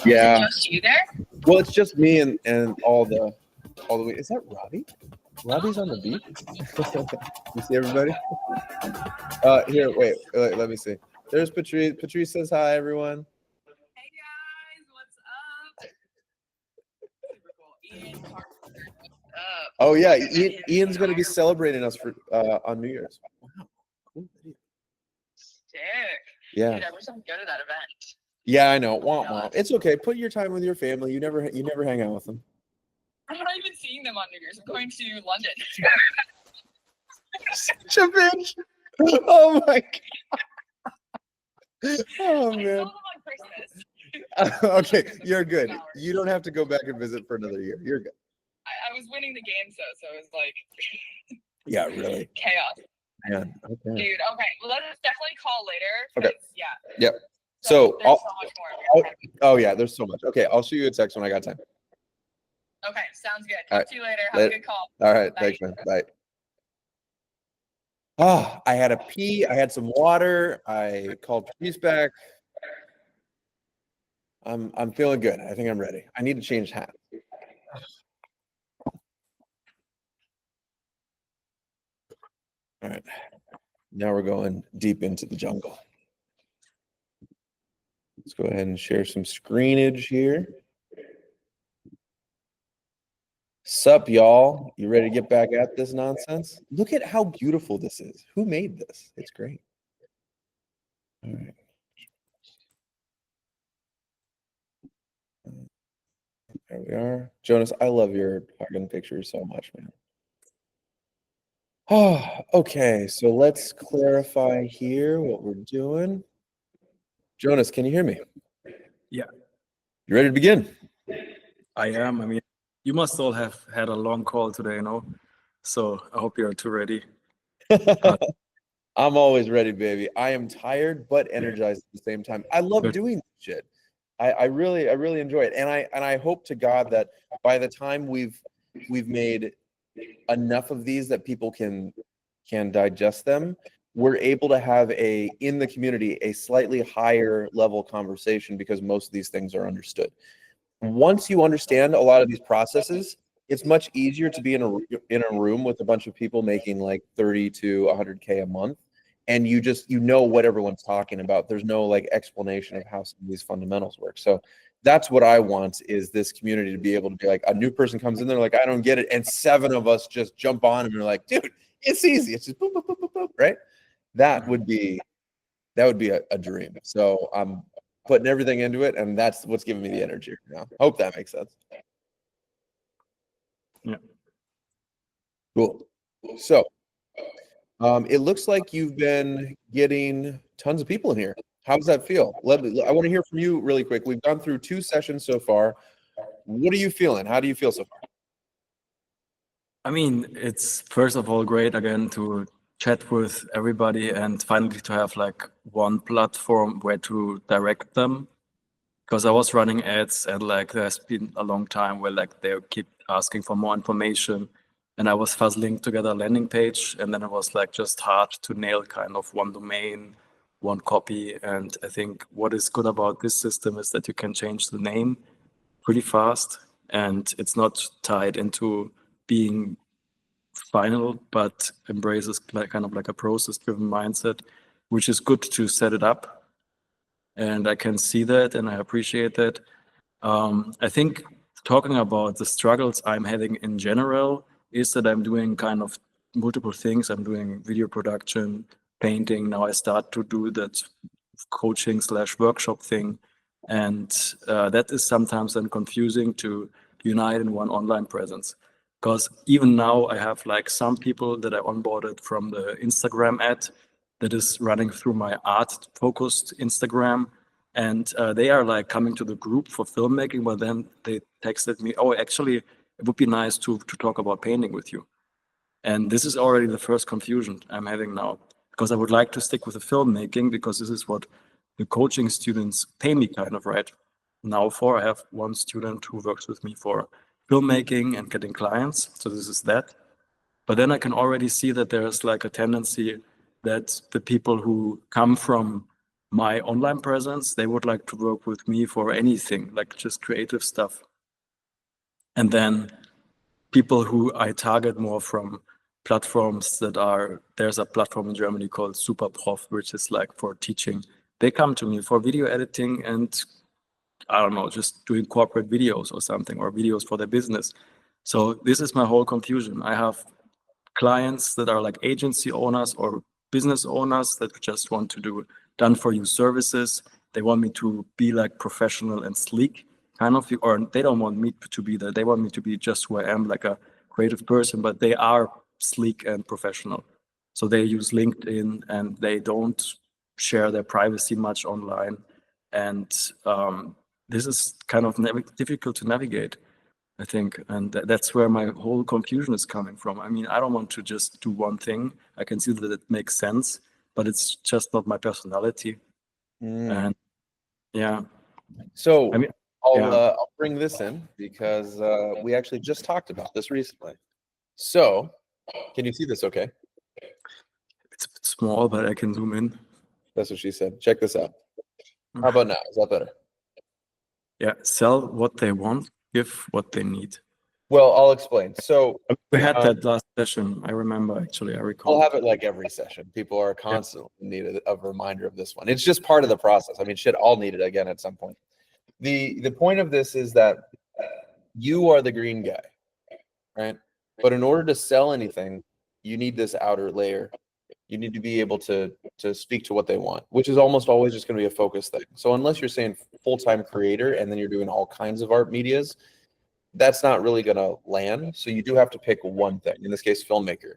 Yeah. Is it just you there? Well, it's just me and all the way. Is that Robbie? Robbie's on the beach. You see everybody? Here, wait. Let me see. There's Patrice. Patrice says hi, everyone. Hey guys, what's up? Super cool. Ian, Carter, what's up? Oh yeah, Ian's going to be celebrating us for on New Year's. Wow, cool video. Sick. Yeah. Dude, I wish I could go to that event. Yeah, I know. Womp womp. It's okay. Put your time with your family. You never hang out with them. I'm not even seeing them on New Year's. I'm going to London. Such a bitch. Oh my god. Oh I man. saw them on Christmas. Okay, you're good. You don't have to go back and visit for another year. You're good. I was winning the game, so it was like Yeah, really. chaos. Man, okay. Dude, okay. Well, let's definitely call later. Okay. Yeah. Yep. So I'll, there's so much more. oh yeah, there's so much. Okay, I'll shoot you a text when I got time. Okay, sounds good. All Talk right. to you later. Have a good call. All right, Bye. thanks, man. Bye. Oh, I had a pee. I had some water. I called Patrice back. I'm feeling good. I think I'm ready. I need to change hats. All right. Now we're going deep into the jungle. Let's go ahead and share some screenage here. Sup, y'all? You ready to get back at this nonsense? Look at how beautiful this is. Who made this? It's great. All right. There we are. Jonas, I love your fucking pictures so much, man. Oh, okay. So let's clarify here what we're doing. Jonas, can you hear me? Yeah. You ready to begin? I am. I mean, you must all have had a long call today, So I hope you're too ready. I'm always ready, baby. I am tired but energized at the same time. I love doing this shit. I really enjoy it, and I hope to God that by the time we've made enough of these that people can digest them, we're able to have in the community a slightly higher level conversation because most of these things are understood. Once you understand a lot of these processes, it's much easier to be in a room with a bunch of people making like 30 to 100K a month, and you know what everyone's talking about. There's no like explanation of how some of these fundamentals work. So that's what I want, is this community to be able to be like, a new person comes in there like, I don't get it, and 7 of us just jump on and they're like, dude, it's easy. It's just boop, boop, boop, boop, boop, right? That would be a dream. So I'm putting everything into it, and that's what's giving me the energy right now. Hope that makes sense. Yeah. Cool. So it looks like you've been getting tons of people in here. How does that feel? I want to hear from you really quick. We've gone through 2 sessions so far. What are you feeling? How do you feel so far? I mean, it's first of all great again to chat with everybody and finally to have like one platform where to direct them. Because I was running ads and like there's been a long time where like they keep asking for more information, and I was fuzzling together a landing page, and then it was like just hard to nail kind of one domain, one copy. And I think what is good about this system is that you can change the name pretty fast, and it's not tied into being final, but embraces like kind of like a process-driven mindset, which is good to set it up. And I can see that, and I appreciate that. I think talking about the struggles I'm having in general is that I'm doing kind of multiple things. I'm doing video production, painting. Now I start to do that coaching/workshop thing. And that is sometimes then confusing to unite in one online presence. Because even now I have like some people that I onboarded from the Instagram ad that is running through my art focused Instagram. And they are like coming to the group for filmmaking, but then they texted me, oh, actually, it would be nice to talk about painting with you. And this is already the first confusion I'm having now, because I would like to stick with the filmmaking because this is what the coaching students pay me kind of right now for. I have one student who works with me for filmmaking and getting clients. So this is that. But then I can already see that there's like a tendency that the people who come from my online presence, they would like to work with me for anything, like just creative stuff. And then people who I target more from platforms that are, there's a platform in Germany called Superprof, which is like for teaching. They come to me for video editing and I don't know, just doing corporate videos or something, or videos for their business. So this is my whole confusion. I have clients that are like agency owners or business owners that just want to do done for you services. They want me to be like professional and sleek, kind of, or they don't want me to be that. They want me to be just who I am, like a creative person, but they are sleek and professional. So they use LinkedIn and they don't share their privacy much online. And this is kind of difficult to navigate, I think. And that's where my whole confusion is coming from. I mean, I don't want to just do one thing. I can see that it makes sense, but it's just not my personality. And yeah. So I mean, I'll bring this in because we actually just talked about this recently. So can you see this okay? it's a bit small, but I can zoom in. That's what she said. Check this out. How about now? Is that better? Yeah, sell what they want, give what they need. Well, I'll explain. So we had that last session. I remember, actually. I recall. We'll have it like every session. People are constantly needed a reminder of this one. It's just part of the process. I mean, shit, I'll need it again at some point. The point of this is that you are the green guy, right? But in order to sell anything, you need this outer layer. You need to be able to speak to what they want, which is almost always just going to be a focus thing. So unless you're saying full-time creator and then you're doing all kinds of art medias, that's not really going to land. So you do have to pick one thing, in this case, filmmaker.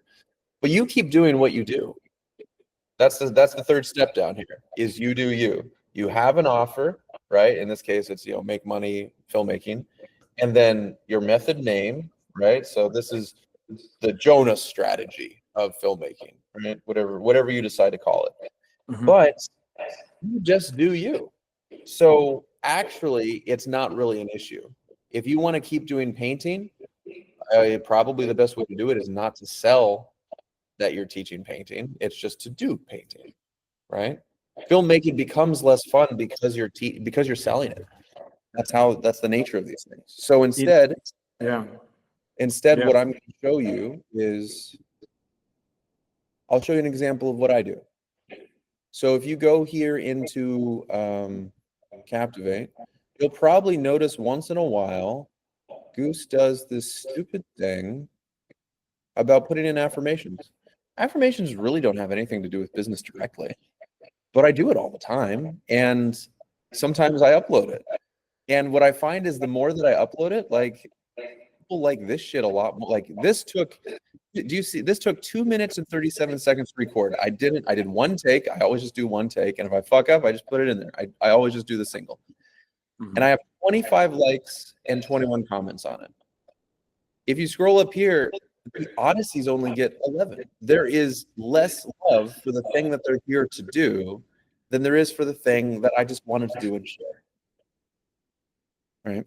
But you keep doing what you do. That's the third step down here, is you do you. You have an offer, right? In this case, it's, make money filmmaking. And then your method name, right? So this is the Jonas strategy of filmmaking, right? Whatever you decide to call it. Mm-hmm. But you just do you. So actually, it's not really an issue. If you want to keep doing painting, probably the best way to do it is not to sell that you're teaching painting. It's just to do painting, right? Filmmaking becomes less fun because you're selling it. That's the nature of these things. So instead, what I'm going to show you is, I'll show you an example of what I do. So if you go here into Captivate, you'll probably notice once in a while, Goose does this stupid thing about putting in affirmations. Affirmations really don't have anything to do with business directly, but I do it all the time. And sometimes I upload it. And what I find is the more that I upload it, like, people like this shit a lot more. Like, this took, do you see, this took 2 minutes and 37 seconds to record. I did one take. I always just do one take. And if I fuck up, I just put it in there. I always just do the single. Mm-hmm. And I have 25 likes and 21 comments on it. If you scroll up here, the Odysseys only get 11. There is less love for the thing that they're here to do than there is for the thing that I just wanted to do and share. Right?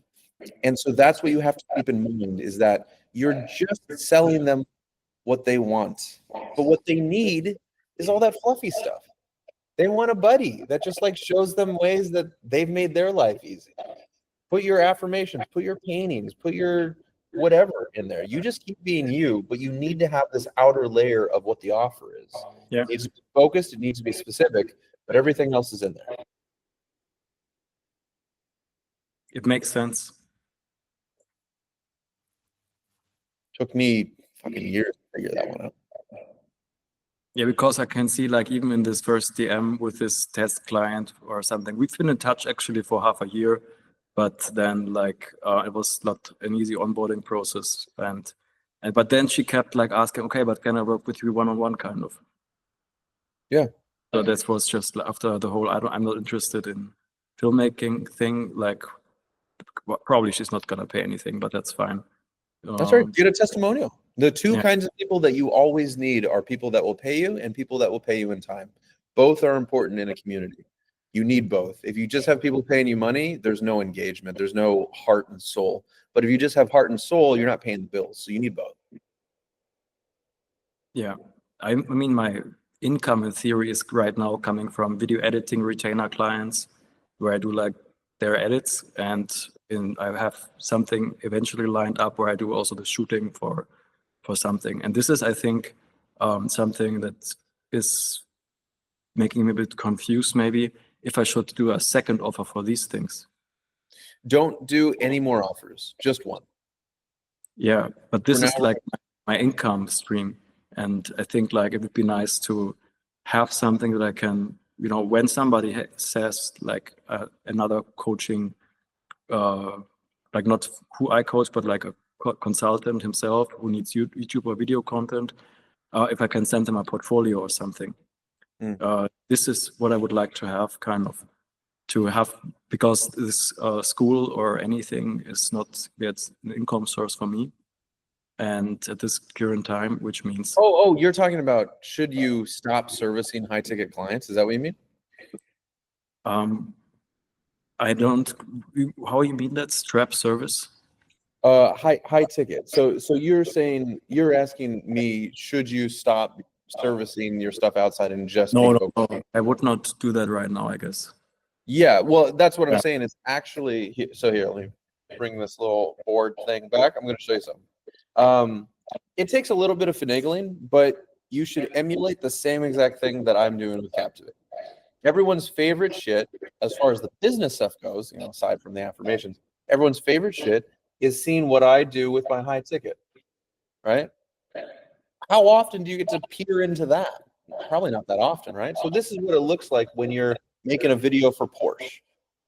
And so that's what you have to keep in mind, is that you're just selling them what they want. But what they need is all that fluffy stuff. They want a buddy that just like shows them ways that they've made their life easy. Put your affirmations, put your paintings, put your whatever in there. You just keep being you, but you need to have this outer layer of what the offer is. Yeah. It needs to be focused, it needs to be specific, but everything else is in there. It makes sense. Took me fucking years to figure that one out. Yeah, because I can see, like, even in this first DM with this test client or something, we've been in touch actually for half a year, but then like it was not an easy onboarding process, and but then she kept like asking, okay, but can I work with you one-on-one, kind of. Yeah. So that was just after the whole I'm not interested in filmmaking thing. Like, probably she's not gonna pay anything, but that's fine. That's right. Get a testimonial. The two kinds of people that you always need are people that will pay you and people that will pay you in time. Both are important in a community. You need both. If you just have people paying you money, there's no engagement. There's no heart and soul. But if you just have heart and soul, you're not paying the bills. So you need both. Yeah. I mean, my income in theory is right now coming from video editing retainer clients, where I do like their edits, and I have something eventually lined up where I do also the shooting for something. And this is, I think, something that is making me a bit confused, maybe, if I should do a second offer for these things. Don't do any more offers, just one. Yeah, but this For is now, like my income stream. And I think like it would be nice to have something that I can, you know, when somebody says like another coaching, like not who I coach, but like a consultant himself who needs YouTube or video content, if I can send them a portfolio or something. This is what I would like to have, kind of, to have, because this Skool or anything is not yet an income source for me. And at this current time, which means... Oh, you're talking about, should you stop servicing high ticket clients? Is that what you mean? I don't, how you mean that? Strap service? High ticket. So you're asking me, should you stop servicing your stuff outside and just No, be no, I would not do that right now, I guess. Yeah, well, that's what I'm saying. It's actually, so here, let me bring this little board thing back. I'm going to show you something. It takes a little bit of finagling, but you should emulate the same exact thing that I'm doing with Captivate. Everyone's favorite shit, as far as the business stuff goes, you know, aside from the affirmations, everyone's favorite shit is seeing what I do with my high ticket, right? How often do you get to peer into that? Probably not that often, right? So this is what it looks like when you're making a video for Porsche,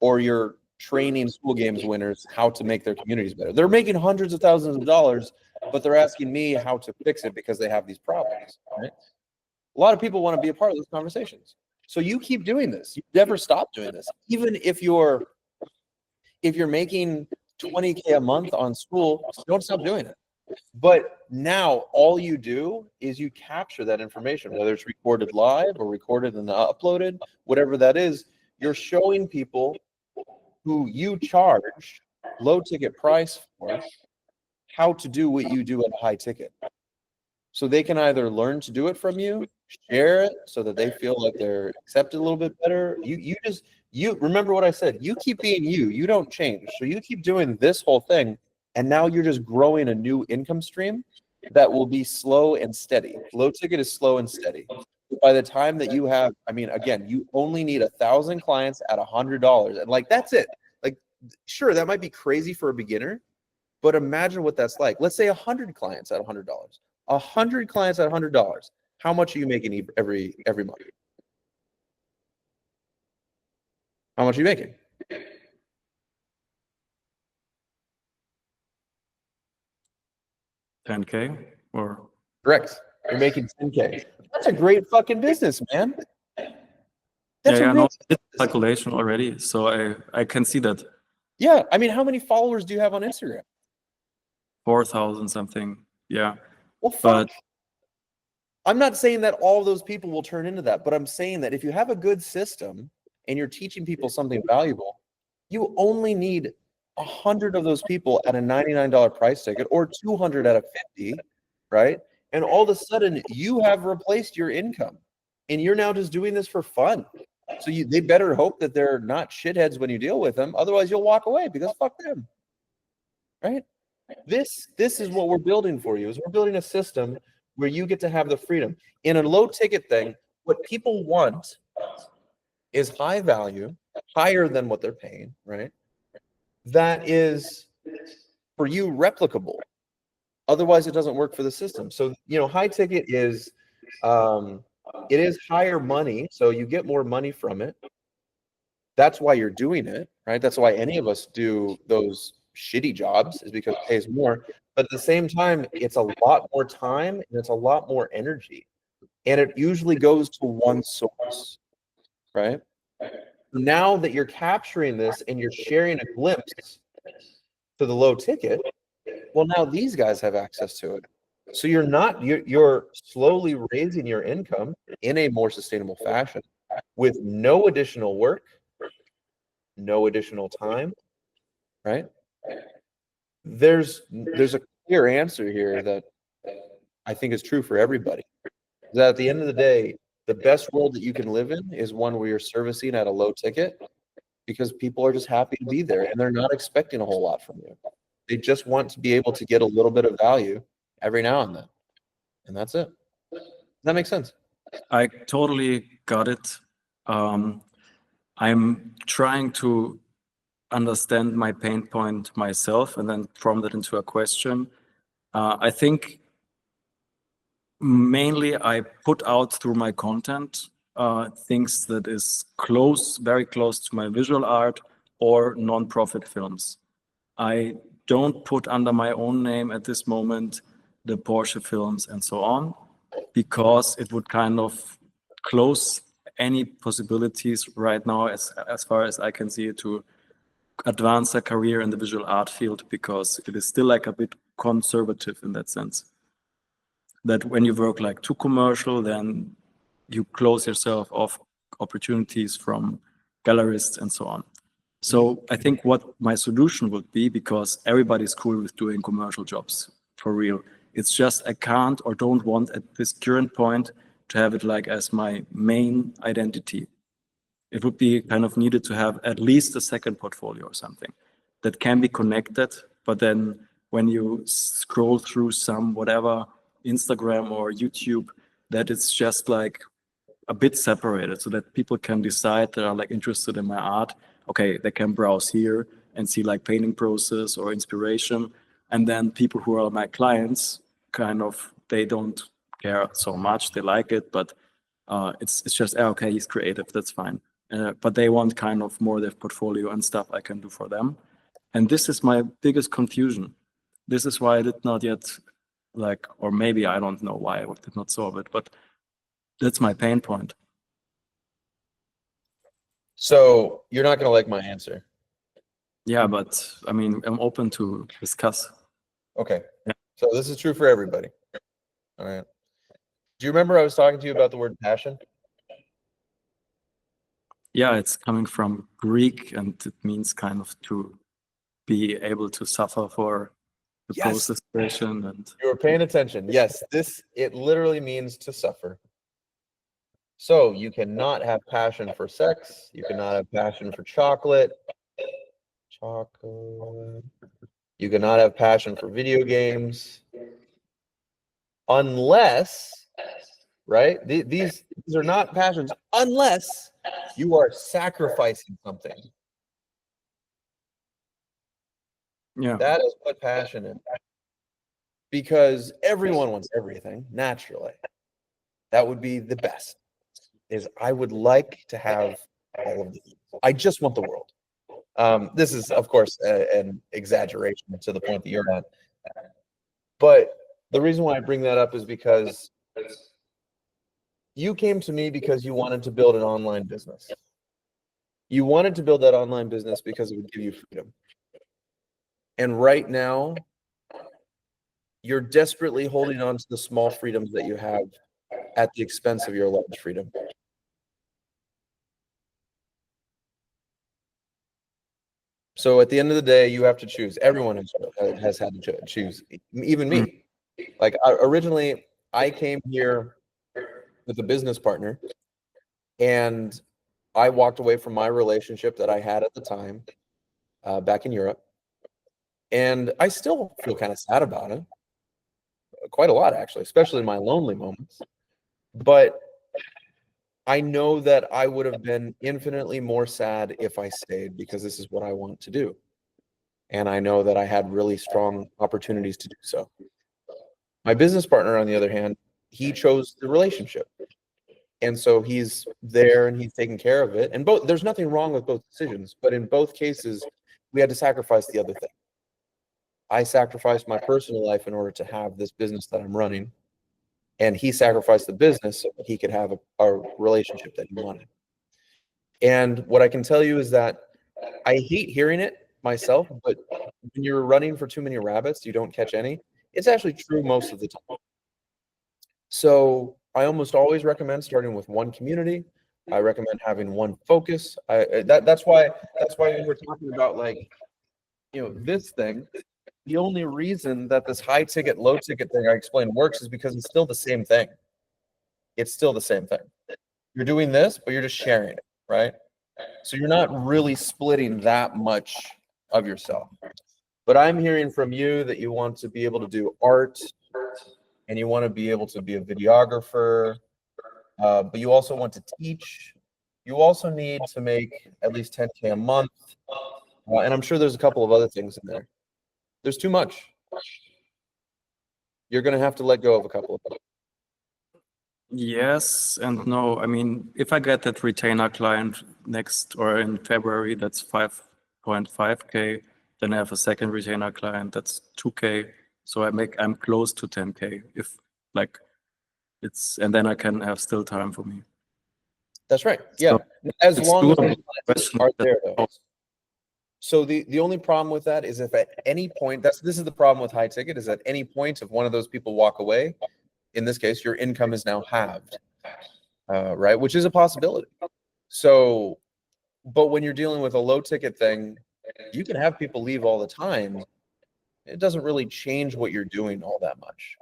or you're training school games winners how to make their communities better. They're making hundreds of thousands of dollars, but they're asking me how to fix it because they have these problems, right? A lot of people want to be a part of those conversations. So you keep doing this. You never stop doing this. Even if you're making 20K a month on Skool, don't stop doing it. But now all you do is you capture that information, whether it's recorded live or recorded and uploaded, whatever that is. You're showing people who you charge low ticket price for how to do what you do at a high ticket. So they can either learn to do it from you, share it so that they feel like they're accepted a little bit better. You remember what I said. You keep being you. You don't change. So you keep doing this whole thing, and now you're just growing a new income stream that will be slow and steady. Low ticket is slow and steady. By the time that you have, I mean, again, you only need 1,000 clients at $100, and like that's it. Like, sure, that might be crazy for a beginner, but imagine what that's like. Let's say 100 clients at $100. 100 clients at $100. How much are you making every month? How much are you making? $10K or? Correct. You're making 10K. That's a great fucking business, man. That's yeah, a no, real calculation already, so I can see that. Yeah, I mean, how many followers do you have on Instagram? 4,000 something. Yeah. Well, fuck. But I'm not saying that all of those people will turn into that, but I'm saying that if you have a good system and you're teaching people something valuable, you only need 100 of those people at a $99 price ticket, or 200 at a 50, right? And all of a sudden you have replaced your income, and you're now just doing this for fun. So they better hope that they're not shitheads when you deal with them. Otherwise you'll walk away, because fuck them, right? This is what we're building for you. Is we're building a system where you get to have the freedom. In a low ticket thing, what people want is high value, higher than what they're paying, right? That is, for you, replicable. Otherwise, it doesn't work for the system. So, you know, high ticket is, it is higher money, so you get more money from it. That's why you're doing it, right? That's why any of us do those shitty jobs, is because it pays more. But at the same time, it's a lot more time and it's a lot more energy. And it usually goes to one source, right? Now that you're capturing this and you're sharing a glimpse to the low ticket, well, now these guys have access to it. So you're slowly raising your income in a more sustainable fashion with no additional work, no additional time, right? There's a clear answer here that I think is true for everybody. That at the end of the day, the best world that you can live in is one where you're servicing at a low ticket, because people are just happy to be there and they're not expecting a whole lot from you. They just want to be able to get a little bit of value every now and then. And that's it. Does that make sense? I totally got it. I'm trying to understand my pain point myself and then form that into a question. I think mainly I put out through my content things that is very close to my visual art or non-profit films. I don't put under my own name at this moment the Porsche films and so on, because it would kind of close any possibilities right now, as far as I can see, to advance a career in the visual art field, because it is still like a bit conservative in that sense. That when you work like too commercial, then you close yourself off opportunities from gallerists and so on. So I think what my solution would be, because everybody's cool with doing commercial jobs for real. It's just I can't or don't want at this current point to have it like as my main identity. It would be kind of needed to have at least a second portfolio or something that can be connected. But then when you scroll through some whatever Instagram or YouTube, that it's just like a bit separated, so that people can decide that are like interested in my art. Okay, they can browse here and see like painting process or inspiration. And then people who are my clients, kind of, they don't care so much. They like it, but it's just, okay, he's creative, that's fine. But they want kind of more their portfolio and stuff I can do for them. And this is my biggest confusion. This is why I did not yet like, or maybe I don't know why I did not solve it, but that's my pain point. So you're not going to like my answer. Yeah, but I mean, I'm open to discuss. Okay. Yeah. So this is true for everybody. All right. Do you remember I was talking to you about the word passion? Yeah, it's coming from Greek, and it means kind of to be able to suffer for the Yes. process. And You were paying attention. Yes, it literally means to suffer. So you cannot have passion for sex. You cannot have passion for chocolate. You cannot have passion for video games. Unless, right? These are not passions unless you are sacrificing something. yeah, That is what passion is. Because everyone wants everything, naturally. That would be the best. Is I would like to have all of these. I just want the world. This is, of course, an exaggeration to the point that you're at. But the reason why I bring that up is because you came to me because you wanted to build an online business. You wanted to build that online business because it would give you freedom. And right now, you're desperately holding on to the small freedoms that you have at the expense of your large freedom. So at the end of the day, you have to choose. Everyone has had to choose, even me. Like originally, I came here with a business partner, and I walked away from my relationship that I had at the time back in Europe. And I still feel kind of sad about it. Quite a lot, actually, especially in my lonely moments. But I know that I would have been infinitely more sad if I stayed, because this is what I want to do. And I know that I had really strong opportunities to do so. My business partner, on the other hand, he chose the relationship. And so he's there and he's taking care of it. And there's nothing wrong with both decisions, but in both cases, we had to sacrifice the other thing. I sacrificed my personal life in order to have this business that I'm running. And he sacrificed the business so that he could have a relationship that he wanted. And what I can tell you is that I hate hearing it myself, but when you're running for too many rabbits, you don't catch any. It's actually true most of the time. So I almost always recommend starting with one community. I recommend having one focus. That's why we were talking about, like, this thing. The only reason that this high ticket, low ticket thing I explained works is because it's still the same thing. It's still the same thing. You're doing this, but you're just sharing it, right? So you're not really splitting that much of yourself. But I'm hearing from you that you want to be able to do art and you want to be able to be a videographer, but you also want to teach. You also need to make at least 10K a month. And I'm sure there's a couple of other things in there. There's too much. You're going to have to let go of a couple of them. Yes and no. I mean, if I get that retainer client next or in February, that's 5.5K. Then I have a second retainer client, that's 2K. So I'm close to 10K if like and then I can have still time for me. That's right. Yeah. So as it's long as doable. the clients are there though. So the only problem with that is if at any point, this is the problem with high ticket, is at any point if one of those people walk away, in this case, your income is now halved, right? Which is a possibility. So, but when you're dealing with a low ticket thing, you can have people leave all the time. It doesn't really change what you're doing all that much.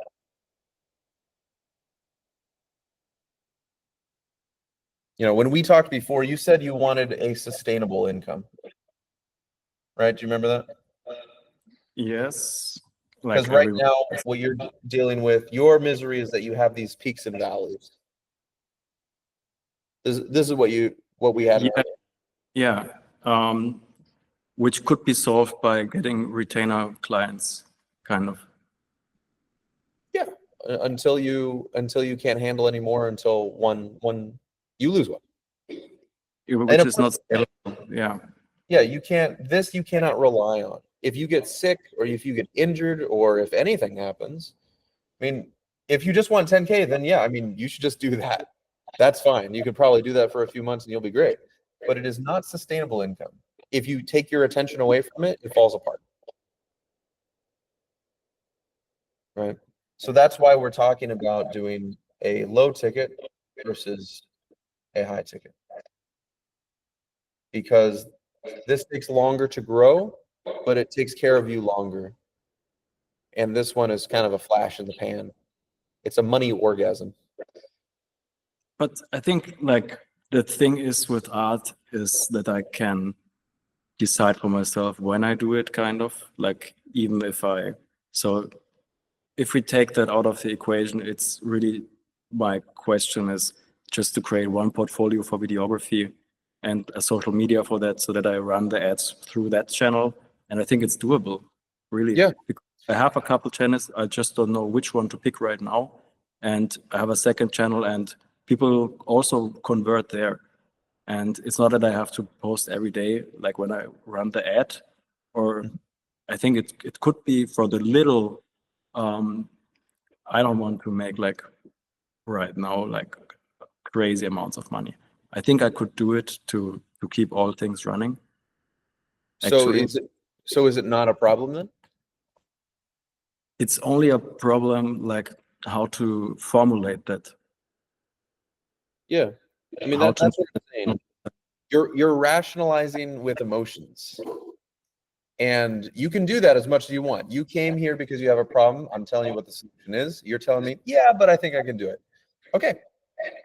You know, when we talked before, you said you wanted a sustainable income, right? Do you remember that? Yes. Because right now, what you're dealing with, your misery is that you have these peaks and valleys. This is what we had. Yeah. Which could be solved by getting retainer clients, kind of. Yeah, until you can't handle anymore, until one you lose one. Which is not scalable. Yeah. Yeah, you cannot rely on. If you get sick or if you get injured or if anything happens, I mean, if you just want 10K, then yeah, I mean, you should just do that. That's fine. You could probably do that for a few months and you'll be great. But it is not sustainable income. If you take your attention away from it, it falls apart. Right? So that's why we're talking about doing a low ticket versus a high ticket. Because this takes longer to grow, but it takes care of you longer. And this one is kind of a flash in the pan. It's a money orgasm. But I think like the thing is with art is that I can decide for myself when I do it, kind of like, even if we take that out of the equation, it's really, my question is just to create one portfolio for videography and a social media for that, so that I run the ads through that channel. And I think it's doable, really. Yeah. Because I have a couple channels, I just don't know which one to pick right now. And I have a second channel and people also convert there. And it's not that I have to post every day, like when I run the ad, or I think it could be for the little, I don't want to make like right now, like crazy amounts of money. I think I could do it to keep all things running. Actually. So is it not a problem then? It's only a problem like how to formulate that. Yeah. I mean, that's what I'm saying. You're rationalizing with emotions. And you can do that as much as you want. You came here because you have a problem. I'm telling you what the solution is. You're telling me, yeah, but I think I can do it. Okay.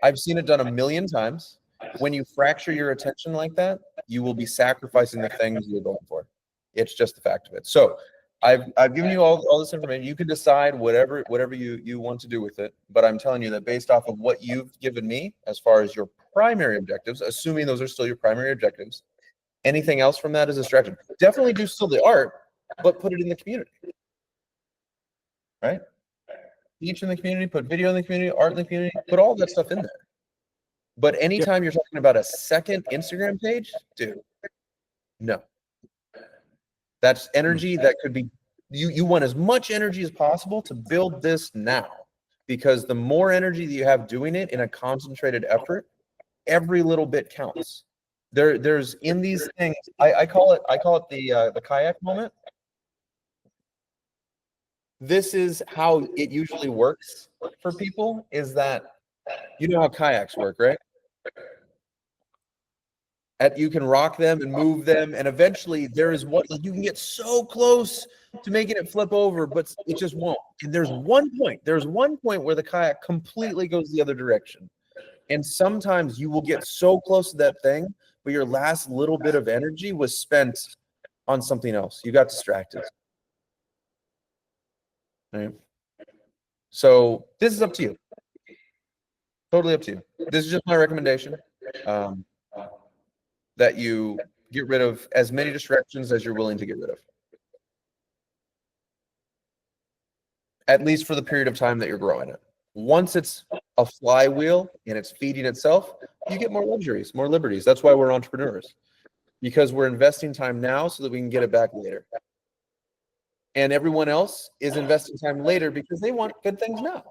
I've seen it done a million times. When you fracture your attention like that, you will be sacrificing the things you're going for. It's just the fact of it. So I've given you all this information. You can decide whatever you want to do with it. But I'm telling you that based off of what you've given me as far as your primary objectives, assuming those are still your primary objectives, anything else from that is a distraction. Definitely do still the art, but put it in the community. Right? Teach in the community, put video in the community, art in the community, put all that stuff in there. But anytime you're talking about a second Instagram page, dude, no. That's energy that could be, you want as much energy as possible to build this now. Because the more energy that you have doing it in a concentrated effort, every little bit counts. There's in these things, I call it the kayak moment. This is how it usually works for people, is that you know how kayaks work, right? You can rock them and move them, and eventually there is one, like you can get so close to making it flip over, but it just won't. And there's one point where the kayak completely goes the other direction. And sometimes you will get so close to that thing, but your last little bit of energy was spent on something else. You got distracted. Right? So this is up to you. Totally up to you. This is just my recommendation. That you get rid of as many distractions as you're willing to get rid of. At least for the period of time that you're growing it. Once it's a flywheel and it's feeding itself, you get more luxuries, more liberties. That's why we're entrepreneurs, because we're investing time now so that we can get it back later. And everyone else is investing time later because they want good things now.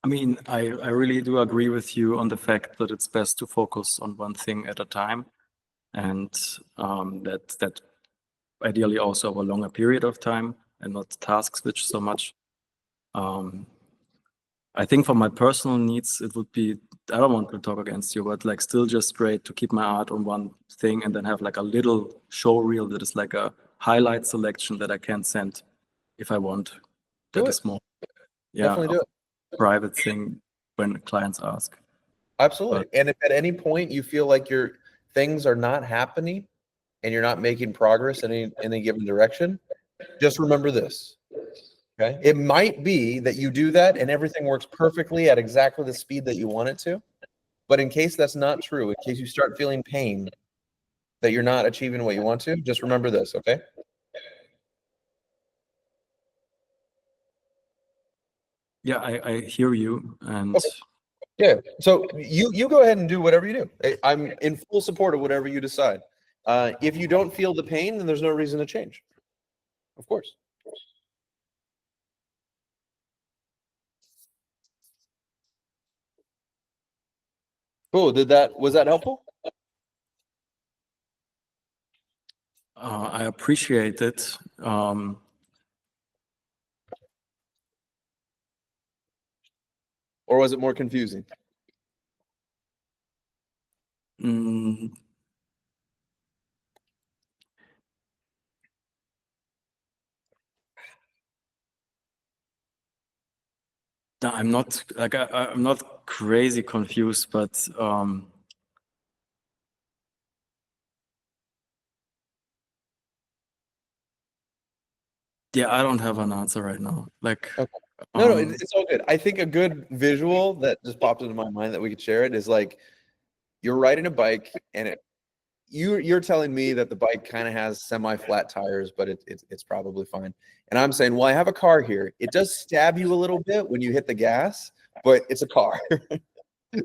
I mean, I really do agree with you on the fact that it's best to focus on one thing at a time, and that ideally also over a longer period of time and not task switch so much. I think for my personal needs, it would be, I don't want to talk against you, but like still just great to keep my art on one thing and then have like a little show reel that is like a highlight selection that I can send if I want. That is more, Definitely do it. Private thing when clients ask. Absolutely. And if at any point you feel like your things are not happening and you're not making progress in any given direction, just remember this. Okay. It might be that you do that and everything works perfectly at exactly the speed that you want it to. But in case that's not true, in case you start feeling pain that you're not achieving what you want to, just remember this, okay? Yeah, I hear you. And okay. Yeah, so you go ahead and do whatever you do. I'm in full support of whatever you decide. If you don't feel the pain, then there's no reason to change. Of course. Cool. Was that helpful? I appreciate it. Or was it more confusing? No, I'm not like I'm not crazy confused, but yeah, I don't have an answer right now. Like, okay. No, it's all good. I think a good visual that just popped into my mind that we could share it is like you're riding a bike and you're telling me that the bike kind of has semi-flat tires, but it's probably fine. And I'm saying, well, I have a car here. It does stab you a little bit when you hit the gas, but it's a car.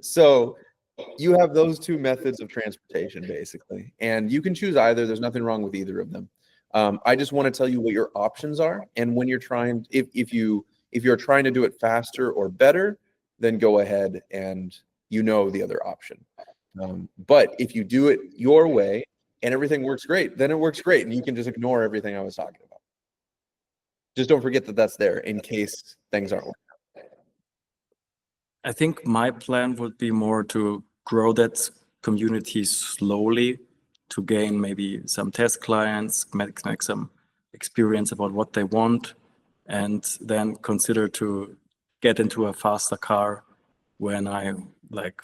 So you have those two methods of transportation, basically, and you can choose either. There's nothing wrong with either of them. I just want to tell you what your options are, and when you're trying, if you're trying to do it faster or better, then go ahead and the other option. But if you do it your way and everything works great, then it works great, and you can just ignore everything I was talking about. Just don't forget that that's there in case things aren't working. I think my plan would be more to grow that community slowly to gain maybe some test clients, make some experience about what they want, and then consider to get into a faster car when I like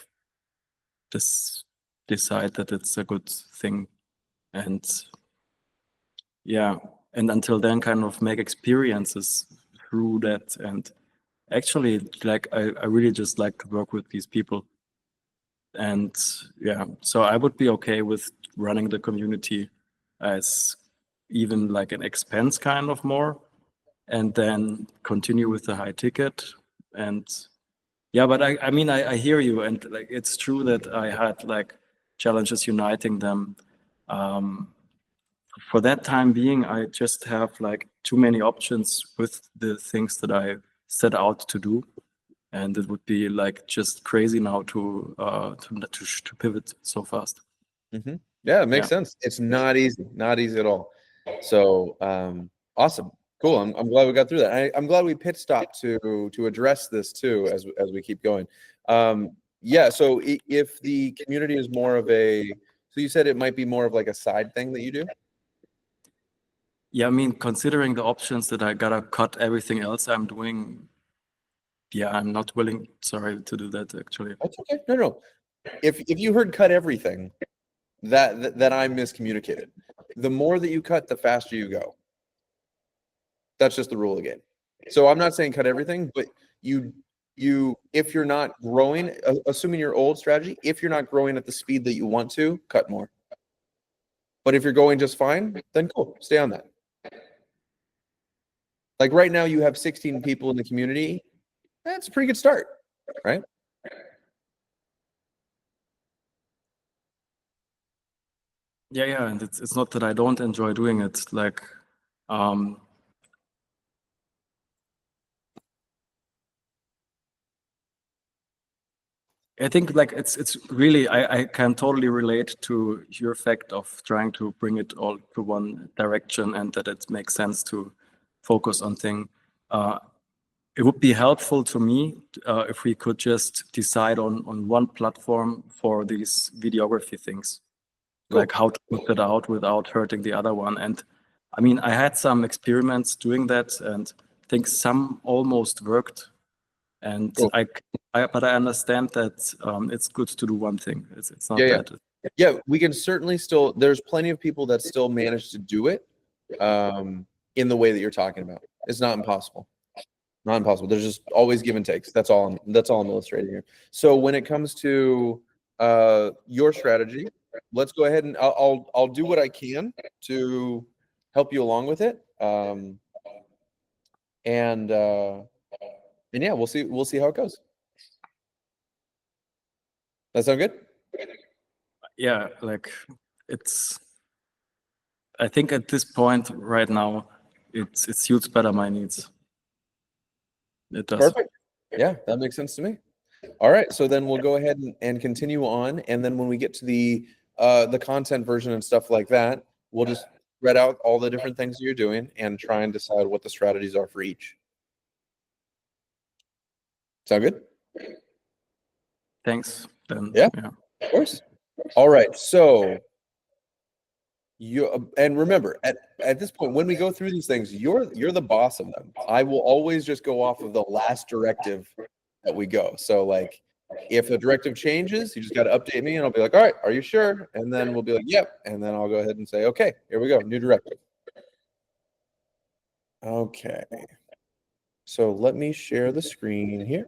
decide that it's a good thing. And yeah, and until then kind of make experiences through that. And actually, like I really just like to work with these people. And yeah, so I would be okay with running the community as even like an expense kind of more, and then continue with the high ticket. And yeah, but I mean, I hear you, and like it's true that I had like challenges uniting them. For that time being, I just have like too many options with the things that I set out to do, and it would be like just crazy now to pivot so fast. Mm-hmm. Yeah, it makes sense. It's not easy at all. So awesome, cool. I'm glad we got through that. I'm glad we pit stopped to address this too as we keep going. Yeah. So if the community is more of so you said it might be more of like a side thing that you do. Yeah, I mean, considering the options that I gotta cut everything else I'm doing, yeah, I'm not willing, sorry, to do that actually. That's okay. No. If you heard cut everything, that I miscommunicated. The more that you cut, the faster you go. That's just the rule of the game. So I'm not saying cut everything, but you if you're not growing, assuming your old strategy, if you're not growing at the speed that you want to, cut more. But if you're going just fine, then cool, stay on that. Like right now, you have 16 people in the community. That's a pretty good start, right? Yeah, and it's not that I don't enjoy doing it. Like, I think like it's really I can totally relate to your fact of trying to bring it all to one direction and that it makes sense to focus on thing. It would be helpful to me if we could just decide on one platform for these videography things, like how to put that out without hurting the other one. And I mean, I had some experiments doing that, and I think some almost worked. And but I understand that it's good to do one thing. It's not that. Yeah, we can certainly still. There's plenty of people that still manage to do it in the way that you're talking about. It's not impossible. Not impossible. There's just always give and takes. That's all I'm illustrating here. So when it comes to your strategy, let's go ahead and I'll do what I can to help you along with it. And yeah, we'll see how it goes. That sound good? Yeah, like I think at this point right now, it suits better my needs. It does. Perfect. Yeah, that makes sense to me. All right, so then we'll go ahead and continue on, and then when we get to the content version and stuff like that, we'll just spread out all the different things you're doing and try and decide what the strategies are for each. Sound good? Thanks. Then yeah, of course. All right, so and remember at this point when we go through these things, you're the boss of them. I will always just go off of the last directive that we go. So like if a directive changes, you just got to update me and I'll be like, all right, are you sure? And then we'll be like, yep. And then I'll go ahead and say, okay, here we go, new directive. Okay, so let me share the screen here.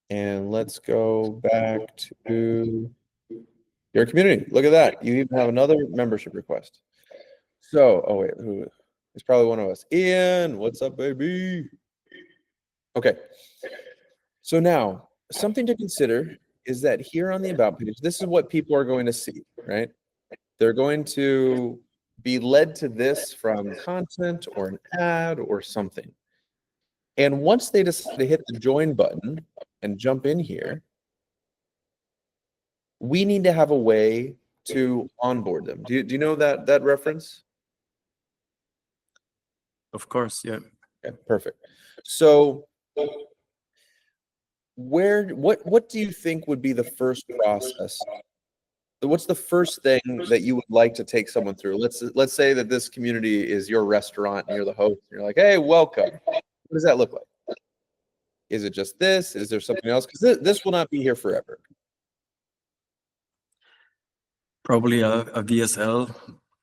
And let's go back to your community. Look at that. You even have another membership request. So, oh wait, who? It's probably one of us. Ian, what's up, baby? Okay. So now, something to consider is that here on the About page, this is what people are going to see, right? They're going to be led to this from content or an ad or something. And once they decide to hit the join button and jump in here, we need to have a way to onboard them. Do you know that reference? Of course, yeah. Okay, perfect. So what do you think would be the first process? What's the first thing that you would like to take someone through? Let's say that this community is your restaurant and you're the host. And you're like, hey, welcome. What does that look like? Is it just this? Is there something else? Because this will not be here forever. Probably a VSL,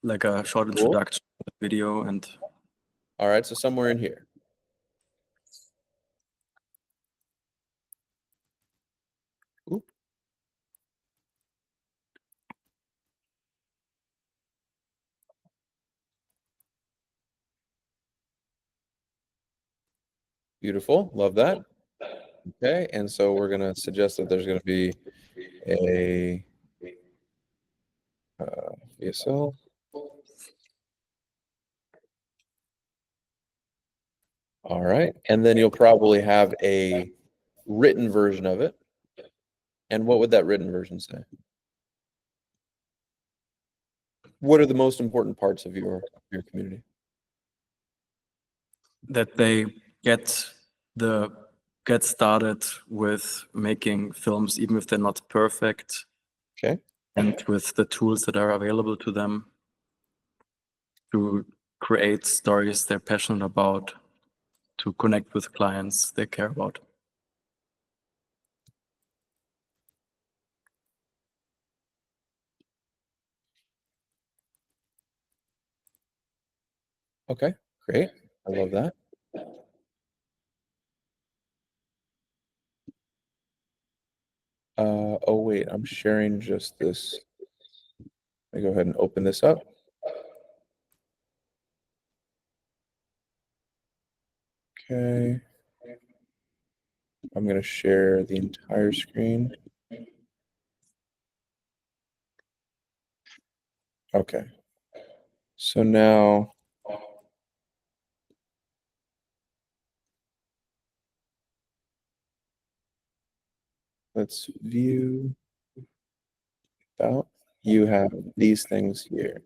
like a short introduction video. And all right, so somewhere in here. Ooh. Beautiful, love that. Okay, and so we're gonna suggest that there's gonna be a VSL. All right, and then you'll probably have a written version of it. And what would that written version say? What are the most important parts of your community? That they get started with making films, even if they're not perfect. Okay. and with the tools that are available to them to create stories they're passionate about, to connect with clients they care about. Okay, great. I love that. Oh wait, I'm sharing just this. Let me go ahead and open this up. Okay. I'm going to share the entire screen. Okay. So now let's view about. You have these things here.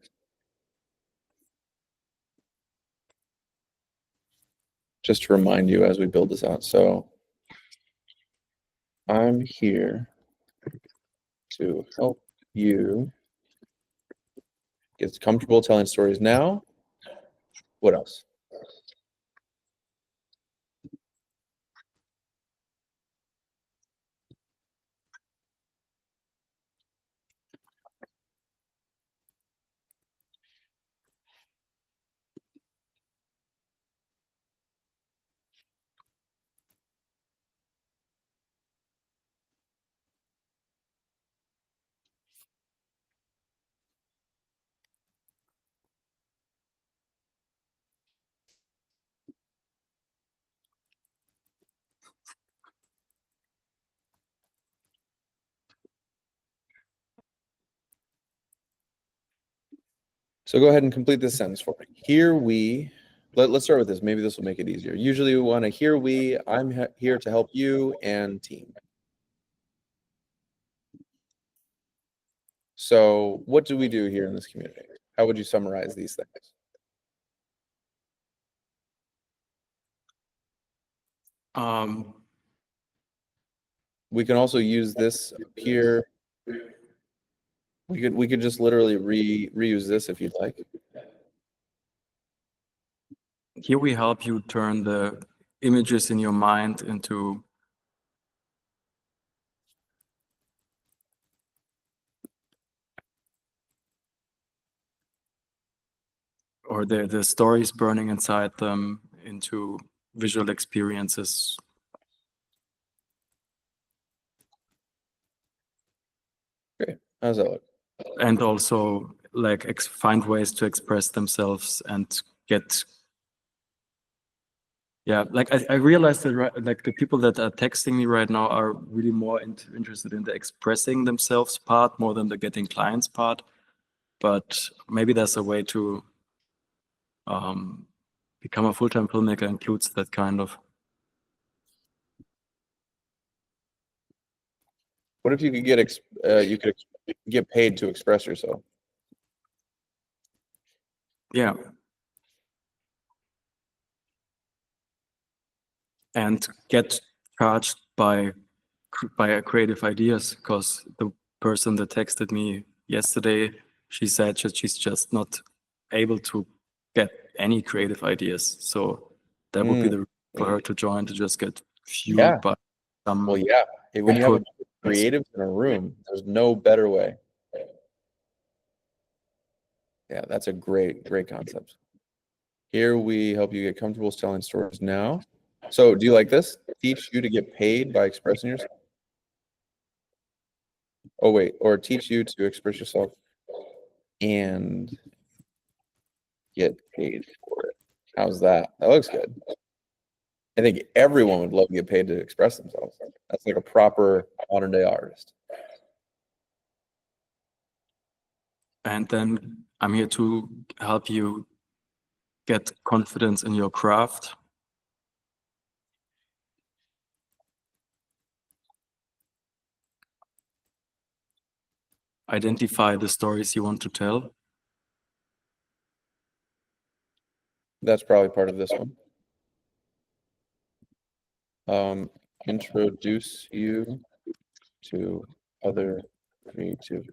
Just to remind you as we build this out. So I'm here to help you get comfortable telling stories now. What else? So go ahead and complete this sentence for me. Here we, let's start with this. Maybe this will make it easier. Usually we want to here we, I'm here to help you, and team. So what do we do here in this community? How would you summarize these things? We can also use this up here. We could just literally reuse this if you'd like. Here we help you turn the images in your mind into or the stories burning inside them into visual experiences. Great. How's that look? And also like find ways to express themselves and get, yeah, like I realized that like the people that are texting me right now are really more interested in the expressing themselves part more than the getting clients part. But maybe there's a way to become a full-time filmmaker includes that kind of. What if you could get paid to express yourself? Yeah. And get charged by creative ideas, because the person that texted me yesterday, she said that she's just not able to get any creative ideas. So that would be the for her to join, to just get fueled by some. Well, yeah. Hey, when you have a creative in a room, there's no better way. Yeah, that's a great concept. Here we help you get comfortable telling stories now. So do you like this? Teach you to get paid by expressing yourself. Oh wait, or teach you to express yourself and get paid for it. How's that? That looks good. I think everyone would love to get paid to express themselves. That's like a proper modern day artist. And then I'm here to help you get confidence in your craft. Identify the stories you want to tell. That's probably part of this one. Introduce you to other creative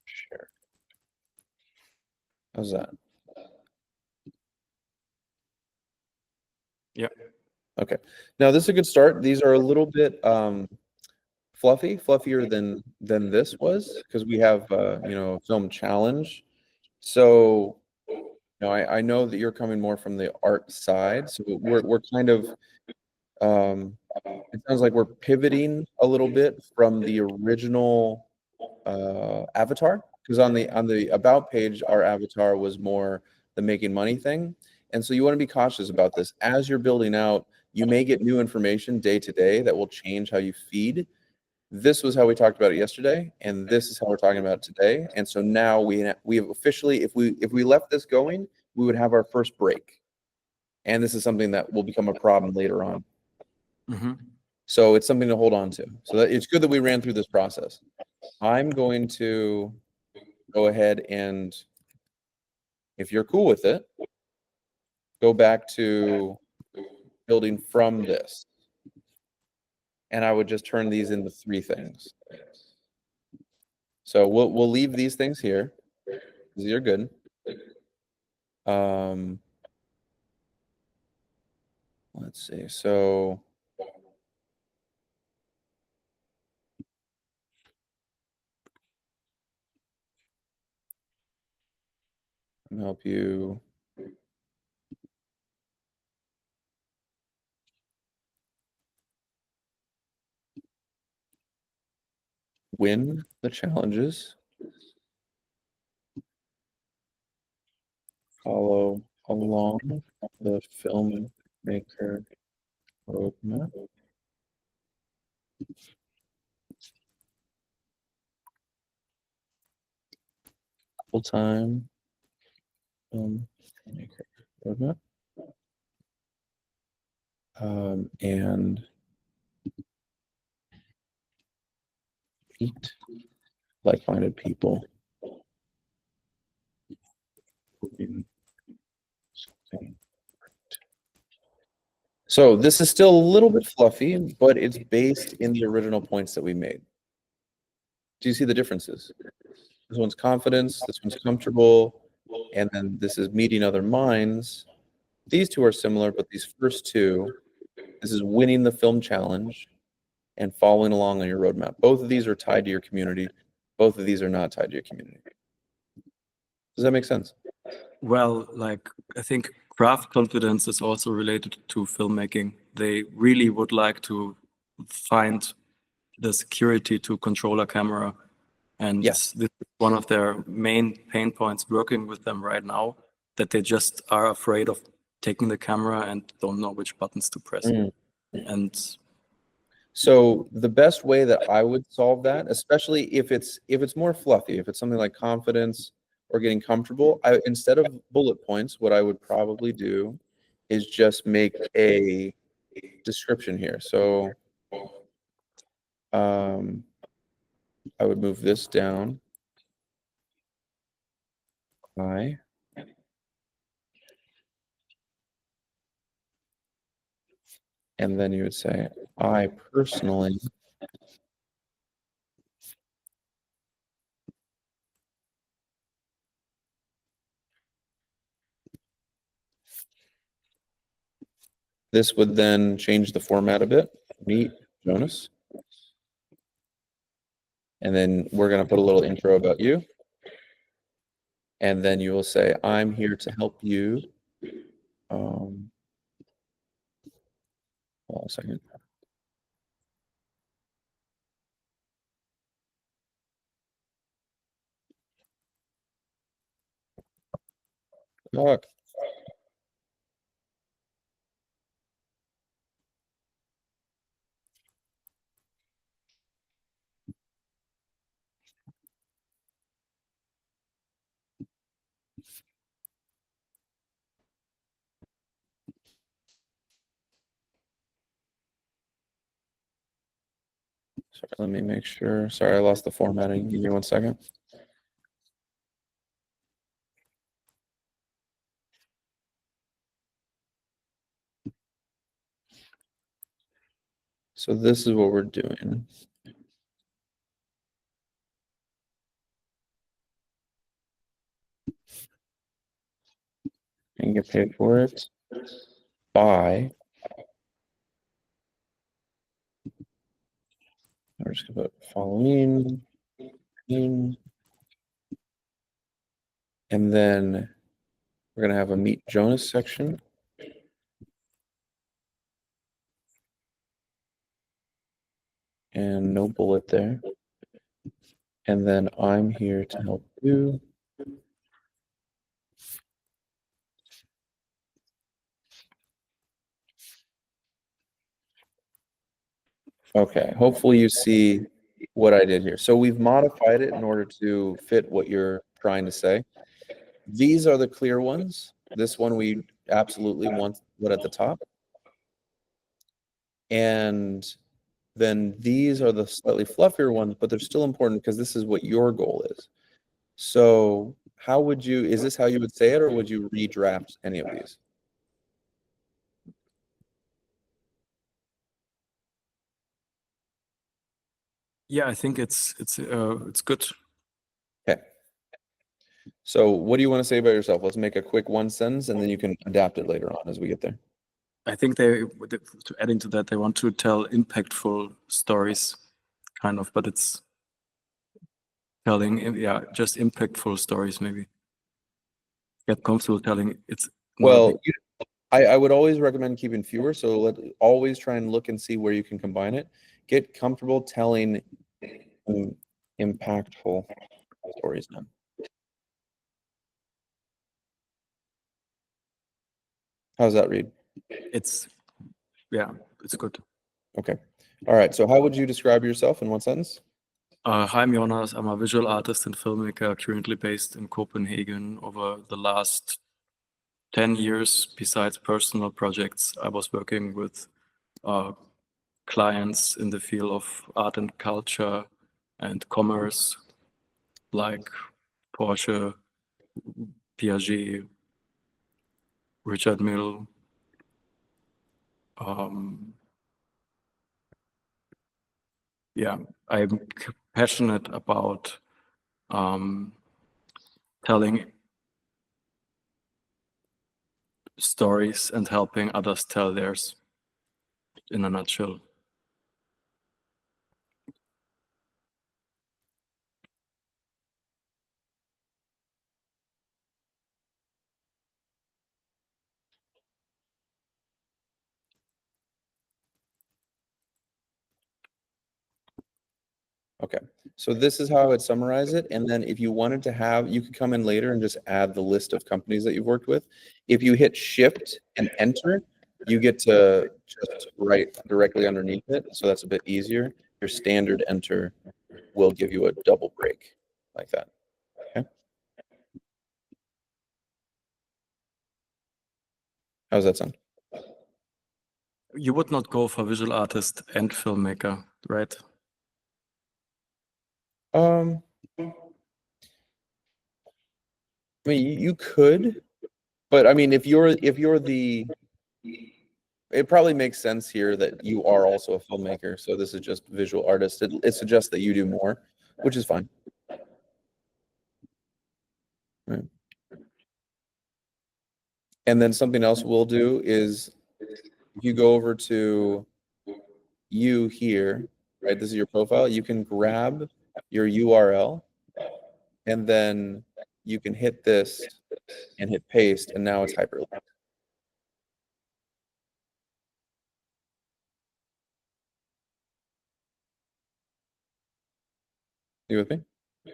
Share. How's that? Yeah. Okay. Now this is a good start. These are a little bit fluffier than this was, because we have film challenge. So I know that you're coming more from the art side, so we're kind of it sounds like we're pivoting a little bit from the original avatar, because on the about page our avatar was more the making money thing, and so you want to be cautious about this as you're building out. You may get new information day to day that will change how you feed. This was how we talked about it yesterday, and this is how we're talking about it today. And so now we have officially, if we left this going, we would have our first break, and this is something that will become a problem later on. Mm-hmm. So it's something to hold on to. So that it's good that we ran through this process. I'm going to go ahead and, if you're cool with it, go back to building from this. And I would just turn these into 3 things. So we'll leave these things here. These are good. Let's see. So I'm gonna help you. Win the challenges. Follow along the filmmaker roadmap. Full-time filmmaker roadmap. And meet like-minded people. So this is still a little bit fluffy, but it's based in the original points that we made. Do you see the differences? This one's confidence, this one's comfortable, and then this is meeting other minds. These two are similar, but these first two, this is winning the film challenge and following along on your roadmap. Both of these are tied to your community. Both of these are not tied to your community. Does that make sense? Well, like, I think craft confidence is also related to filmmaking. They really would like to find the security to control a camera. And Yes. this is one of their main pain points working with them right now, that they just are afraid of taking the camera and don't know which buttons to press. And so the best way that I would solve that, especially if it's more fluffy, if it's something like confidence or getting comfortable, instead of bullet points, what I would probably do is just make a description here. So I would move this down. And then you would say, I personally this would then change the format a bit. Meet Jonas. And then we're going to put a little intro about you. And then you will say, I'm here to help you. Hold on a second. Fuck. Sorry, let me make sure. Sorry, I lost the formatting. Give me 1 second. So this is what we're doing. You get paid for it by. I'm just gonna put following, and then we're gonna have a meet Jonas section. And no bullet there. And then I'm here to help you. Okay, hopefully you see what I did here. So we've modified it in order to fit what you're trying to say. These are the clear ones. This one we absolutely want what at the top. And then these are the slightly fluffier ones, but they're still important because this is what your goal is. So how would you, is this how you would say it, or would you redraft any of these? Yeah, I think it's good. Okay. So what do you want to say about yourself? Let's make a quick one sentence and then you can adapt it later on as we get there. I think to adding to that, they want to tell impactful stories, kind of, but it's telling, yeah, just impactful stories maybe. Get comfortable telling it's not a big. Well, I would always recommend keeping fewer. So always try and look and see where you can combine it. Get comfortable telling impactful stories now. How's that read? It's, yeah, it's good. Okay. All right. So how would you describe yourself in one sentence? Hi, I'm Jonas. I'm a visual artist and filmmaker currently based in Copenhagen. Over the last 10 years, besides personal projects, I was working with clients in the field of art and culture and commerce, like Porsche, Piaget, Richard Mille. Yeah, I'm passionate about telling stories and helping others tell theirs, in a nutshell. Okay, so this is how I would summarize it. And then if you wanted to have, you could come in later and just add the list of companies that you've worked with. If you hit Shift and Enter, you get to just write directly underneath it. So that's a bit easier. Your standard Enter will give you a double break like that. Okay. How's that sound? You would not go for visual artist and filmmaker, right? I mean, you could, but I mean, if you're the, it probably makes sense here that you are also a filmmaker. So this is just visual artist. It suggests that you do more, which is fine. Right. And then something else we'll do is if you go over to you here, right? This is your profile. You can grab your URL and then you can hit this and hit paste, and now it's hyperlinked. You with me?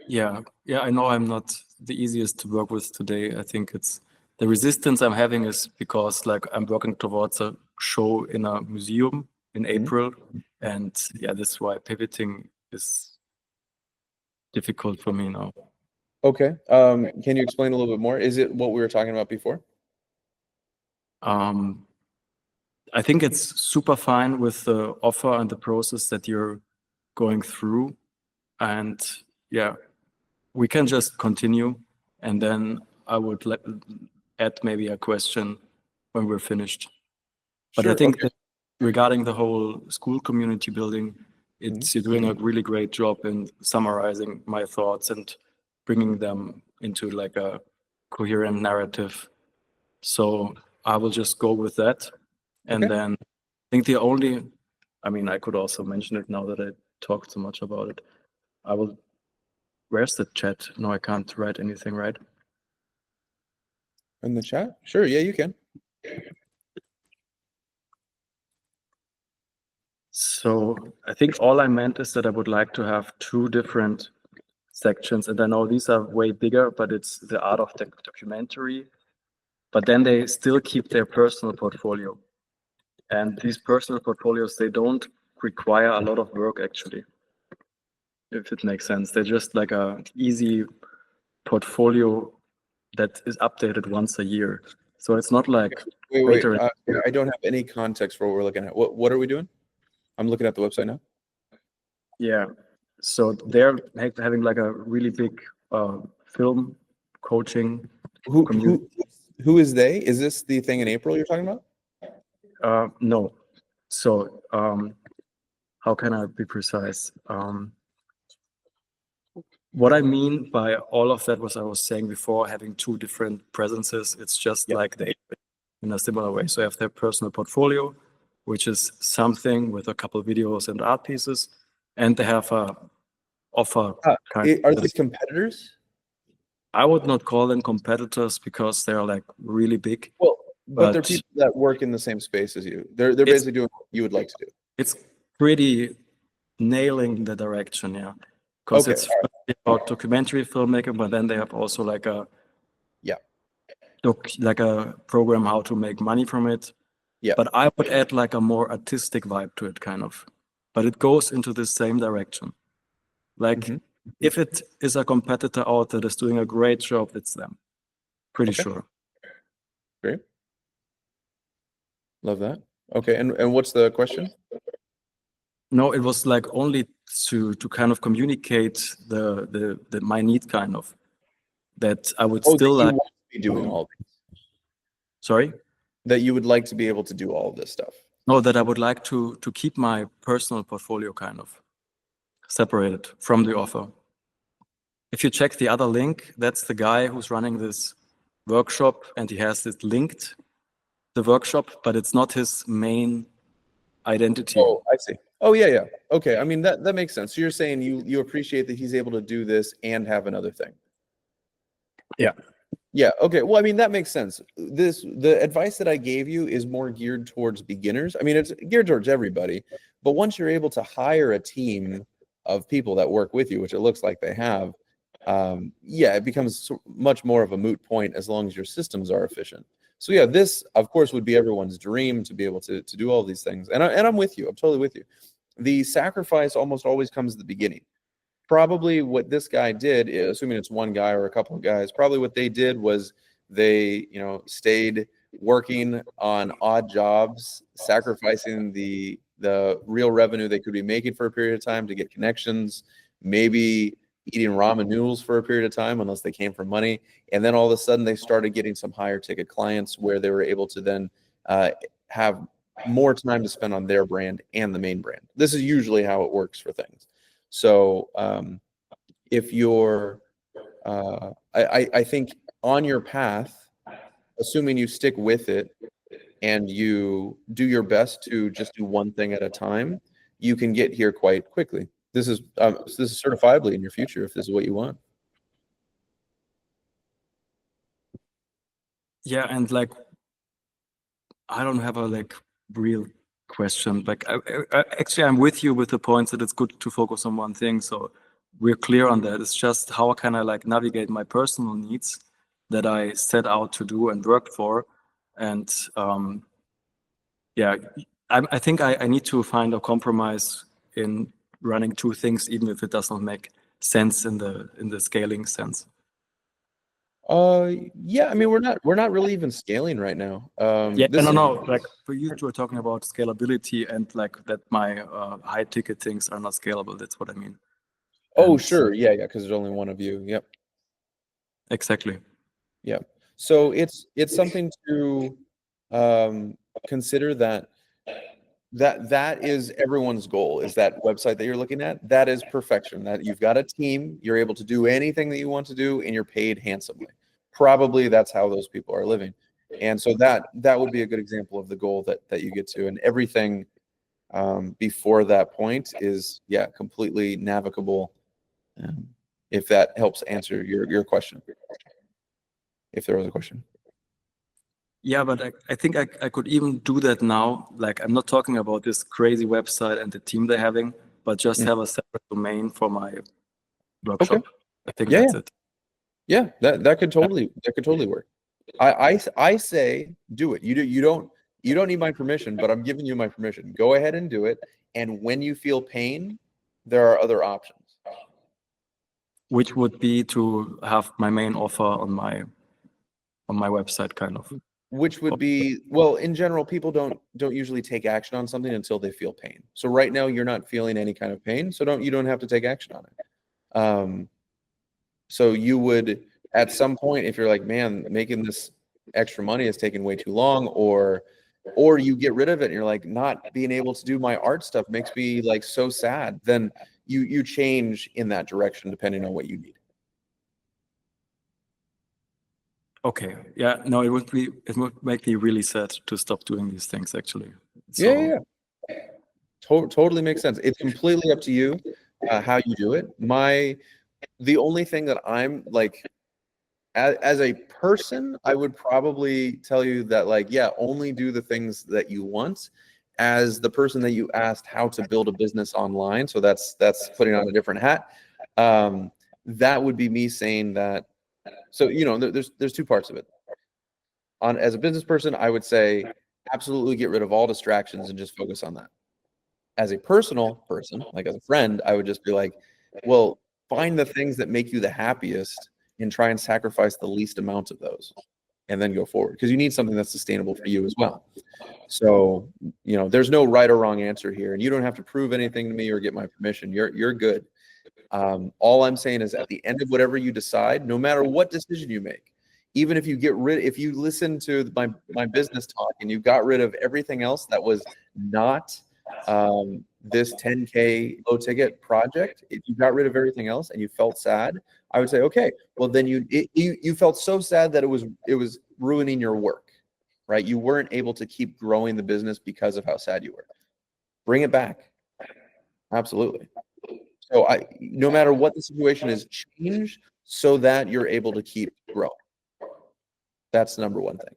Yeah, I know I'm not the easiest to work with today. I think it's the resistance I'm having is because like I'm working towards a show in a museum in April, and yeah, that's why pivoting is difficult for me now. Okay. Can you explain a little bit more? Is it what we were talking about before? I think it's super fine with the offer and the process that you're going through, and yeah, we can just continue, and then I would add maybe a question when we're finished. But Sure, I think okay. that regarding the whole Skool community building, you're doing a really great job in summarizing my thoughts and bringing them into like a coherent narrative. So I will just go with that. And Okay. then I think I could also mention it now that I talked so much about it. Where's the chat? No, I can't write anything, right? In the chat? Sure, yeah, you can. So I think all I meant is that I would like to have 2 different sections. And I know these are way bigger, but it's the art of the documentary. But then they still keep their personal portfolio. And these personal portfolios, they don't require a lot of work actually, if it makes sense. They're just like a easy portfolio that is updated once a year. So it's not like Wait. later. I don't have any context for what we're looking at. What are we doing? I'm looking at the website now. Yeah. So they're having like a really big film coaching community. Who is they? Is this the thing in April you're talking about? No. So how can I be precise? What I mean by all of that was I was saying before, having 2 different presences. It's just like they in a similar way. So you have their personal portfolio, which is something with a couple of videos and art pieces, and they have a offer. Are these competitors? I would not call them competitors because they're like really big. Well, but they're people that work in the same space as you. They're basically doing what you would like to do. It's pretty nailing the direction, yeah. Because it's about documentary filmmaking, but then they have also like a program how to make money from it. Yeah. But I would add like a more artistic vibe to it, kind of. But it goes into the same direction. Like if it is a competitor out there that's doing a great job, it's them. Pretty sure. Great. Love that. Okay, and what's the question? No, it was like only to kind of communicate the my need, kind of, that I would still like to be doing all this. Sorry? That you would like to be able to do all of this stuff. No, that I would like to keep my personal portfolio kind of separated from the offer. If you check the other link, that's the guy who's running this workshop, and he has it linked, the workshop, but it's not his main identity. Oh, I see. Oh, yeah. Okay, I mean, that makes sense. So you're saying you appreciate that he's able to do this and have another thing. Yeah, okay. Well, I mean, that makes sense. The advice that I gave you is more geared towards beginners. I mean, it's geared towards everybody, but once you're able to hire a team of people that work with you, which it looks like they have, it becomes much more of a moot point as long as your systems are efficient. So yeah, this of course would be everyone's dream to be able to do all these things. And I'm with you. I'm totally with you. The sacrifice almost always comes at the beginning. Probably what this guy did, assuming it's one guy or a couple of guys, probably what they did was they, stayed working on odd jobs, sacrificing the real revenue they could be making for a period of time to get connections, maybe eating ramen noodles for a period of time unless they came for money. And then all of a sudden they started getting some higher ticket clients where they were able to then have more time to spend on their brand and the main brand. This is usually how it works for things. So if you're, I think on your path, assuming you stick with it and you do your best to just do one thing at a time, you can get here quite quickly. This is certifiably in your future if this is what you want. Yeah, and like I don't have a real question. Like actually, I'm with you with the points that it's good to focus on one thing. So we're clear on that. It's just how can I navigate my personal needs that I set out to do and worked for, and I think I need to find a compromise in running 2 things, even if it does not make sense in the scaling sense. Yeah, I mean, we're not really even scaling right now. No. Like for you two are talking about scalability and like that my high ticket things are not scalable. That's what I mean. Oh, sure. Yeah, because there's only one of you. Yep. Exactly. Yeah. So it's something to consider that is everyone's goal, is that website that you're looking at. That is perfection, that you've got a team, you're able to do anything that you want to do, and you're paid handsomely. Probably that's how those people are living. And so that would be a good example of the goal that you get to, and everything before that point is completely navigable. If that helps answer your question, if there was a question. Yeah, but I think I could even do that now. Like, I'm not talking about this crazy website and the team they're having, but just have a separate domain for my workshop. Okay. I think Yeah, that's it. Yeah, that could totally work. I say do it. You don't need my permission, but I'm giving you my permission. Go ahead and do it. And when you feel pain, there are other options. Which would be to have my main offer on my website, kind of. Which would be, well, in general, people don't usually take action on something until they feel pain. So right now you're not feeling any kind of pain, so you don't have to take action on it. So you would, at some point, if you're like, man, making this extra money is taking way too long, or you get rid of it and you're like, not being able to do my art stuff makes me like so sad, then you change in that direction depending on what you need. Okay. Yeah. No, it would make me really sad to stop doing these things, actually. So, Yeah. Totally makes sense. It's completely up to you how you do it. The only thing that I'm like, as a person, I would probably tell you that, like, only do the things that you want. As the person that you asked how to build a business online, so that's putting on a different hat. That would be me saying that. So there's two parts of it. As a business person, I would say absolutely get rid of all distractions and just focus on that. As a personal person, like as a friend, I would just be like, well, find the things that make you the happiest and try and sacrifice the least amount of those and then go forward, because you need something that's sustainable for you as well. So, there's no right or wrong answer here, and you don't have to prove anything to me or get my permission. You're good. All I'm saying is, at the end of whatever you decide, no matter what decision you make, even if you listen to my business talk and you got rid of everything else that was not this 10K low ticket project, if you got rid of everything else and you felt sad, I would say, okay, well then you felt so sad that it was ruining your work, right? You weren't able to keep growing the business because of how sad you were. Bring it back. Absolutely. So no matter what the situation is, change so that you're able to keep growing. That's the number one thing.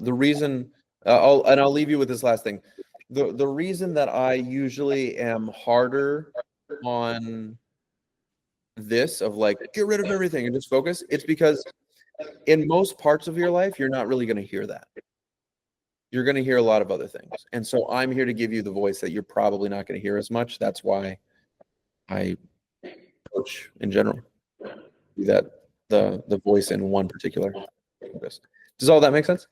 The reason, I'll leave you with this last thing. The reason that I usually am harder on this of like, get rid of everything and just focus, it's because in most parts of your life, you're not really going to hear that. You're going to hear a lot of other things. And so I'm here to give you the voice that you're probably not going to hear as much. That's why I coach in general. Do that, the voice in one particular focus. Does all that make sense?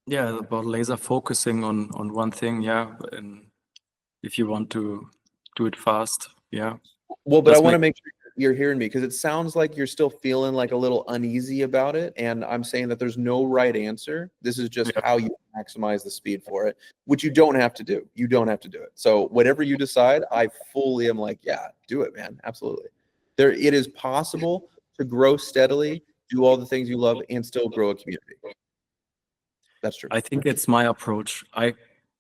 yeah, about laser focusing on one thing. Yeah. And if you want to do it fast, yeah. Well, but I Just want to make sure you're hearing me, because it sounds like you're still feeling like a little uneasy about it. And I'm saying that there's no right answer. This is just how you maximize the speed for it, which you don't have to do. You don't have to do it. So whatever you decide, I fully am like, yeah, do it, man. Absolutely. It is possible to grow steadily, do all the things you love, and still grow a community. That's true. I think it's my approach.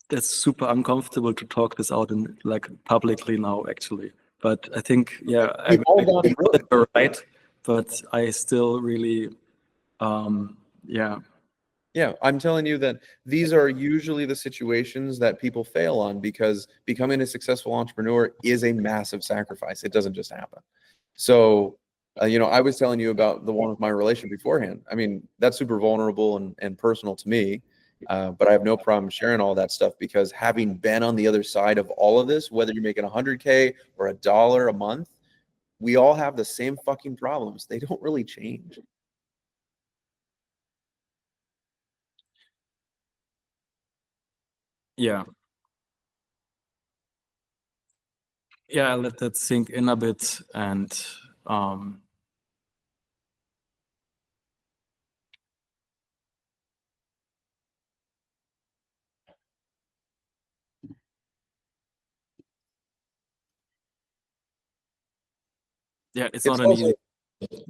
That's super uncomfortable to talk this out in like publicly now, actually. But I think, yeah, We've all gone through it. you're right. But I still really, yeah. Yeah, I'm telling you that these are usually the situations that people fail on, because becoming a successful entrepreneur is a massive sacrifice. It doesn't just happen. So, I was telling you about the one with my relation beforehand. I mean, that's super vulnerable and personal to me, but I have no problem sharing all that stuff, because having been on the other side of all of this, whether you're making 100K or $1 a month, we all have the same fucking problems. They don't really change. Yeah. Yeah, let that sink in a bit. And Yeah, it's It's not an also easy.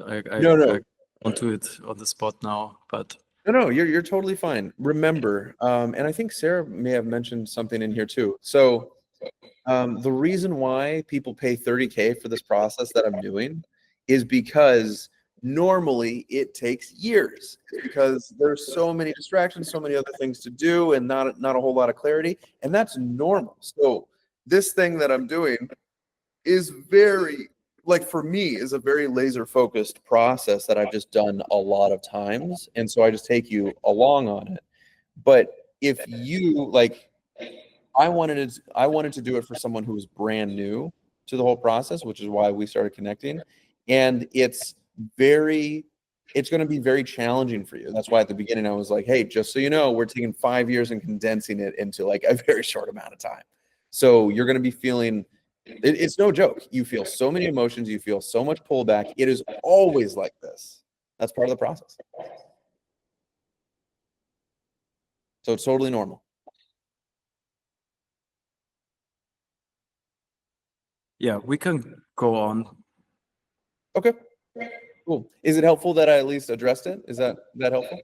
I no. onto it on the spot now, but No, you're totally fine. Remember, and I think Sarah may have mentioned something in here too. So, the reason why people pay 30K for this process that I'm doing is because normally it takes years. It's because there's so many distractions, so many other things to do, and not a whole lot of clarity, and that's normal. So, this thing that I'm doing is very, like, for me, is a very laser focused process that I've just done a lot of times, and so I just take you along on it. But if you like, I wanted to do it for someone who was brand new to the whole process, which is why we started connecting. And very it's going to be very challenging for you. That's why at the beginning I was like, hey, just so you know, we're taking 5 years and condensing it into like a very short amount of time. So you're going to be feeling it's no joke. You feel so many emotions, you feel so much pullback. It is always like this. That's part of the process. So it's totally normal. yeah, we can go on. Okay. Cool. Is it helpful that I at least addressed it? Is that helpful?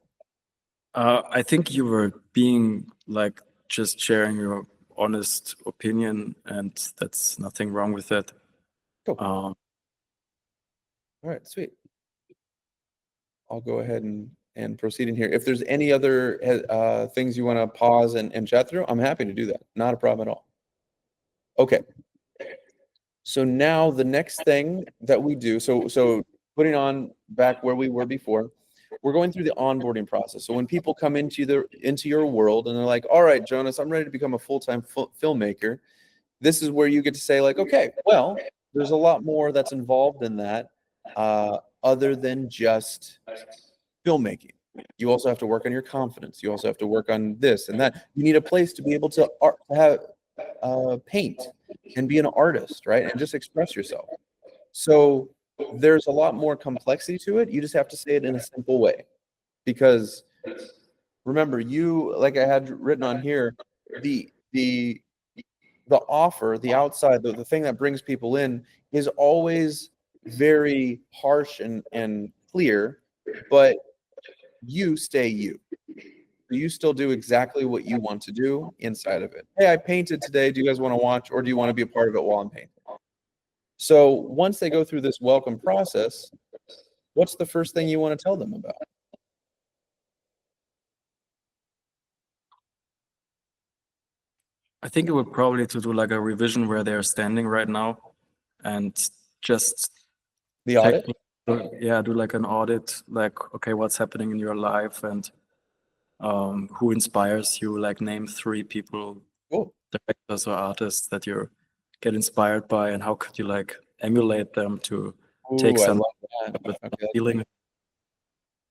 I think you were being like just sharing your honest opinion, and that's nothing wrong with it. Cool. Um, All right, sweet. I'll go ahead and proceed in here. If there's any other things you want to pause and chat through, I'm happy to do that. Not a problem at all. Okay. So now the next thing that we do, so putting on back where we were before, we're going through the onboarding process. So when people come into your world and they're like, all right, Jonas, I'm ready to become a full-time filmmaker. This is where you get to say like, okay, well, there's a lot more that's involved in that, other than just filmmaking. You also have to work on your confidence. You also have to work on this and that. You need a place to be able to have paint and be an artist, right? And just express yourself. So there's a lot more complexity to it. You just have to say it in a simple way. Because remember, you, like I had written on here, the offer, the outside, the thing that brings people in is always very harsh and clear, but you stay you. You still do exactly what you want to do inside of it. Hey, I painted today. Do you guys want to watch, or do you want to be a part of it while I'm painting? So once they go through this welcome process, what's the first thing you want to tell them about? I think it would probably to do like a revision where they're standing right now, and just The audit? yeah, do like an audit, like, okay, what's happening in your life, and who inspires you, like name 3 people, Cool. directors or artists that you get inspired by, and how could you like emulate them to take Ooh, I some love that. with Okay. feeling.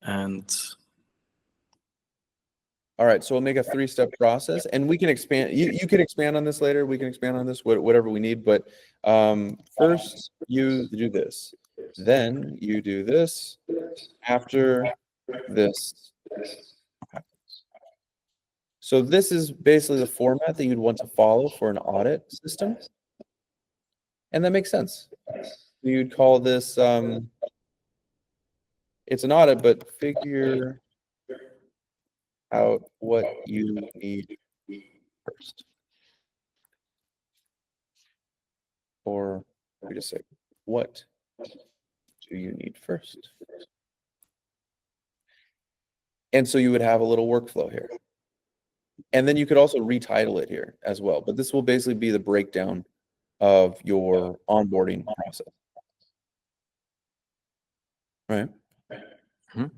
And All right, so we'll make a 3-step process, and we can expand. You can expand on this later. We can expand on this, whatever we need. But first, you do this, then you do this. After this happens. So this is basically the format that you'd want to follow for an audit system, and that makes sense. You'd call this it's an audit, but figure out what you need first. Or we just say, what do you need first? And so you would have a little workflow here. And then you could also retitle it here as well. But this will basically be the breakdown of your onboarding process. Right? Mhm.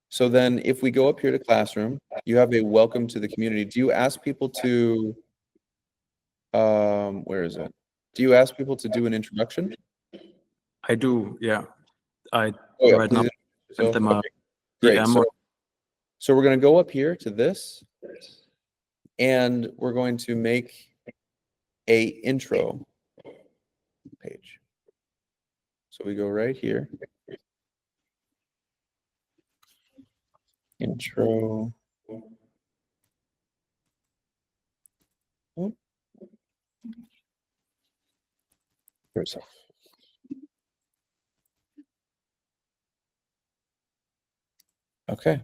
So then if we go up here to classroom, you have a welcome to the community. Do you ask people to, where is it? Do you ask people to do an introduction? I do, yeah. I Oh yeah, right now please. send them a Okay, great. DM. So we're going to go up here to this, and we're going to make a intro page. So we go right here. Intro. Yourself. Okay.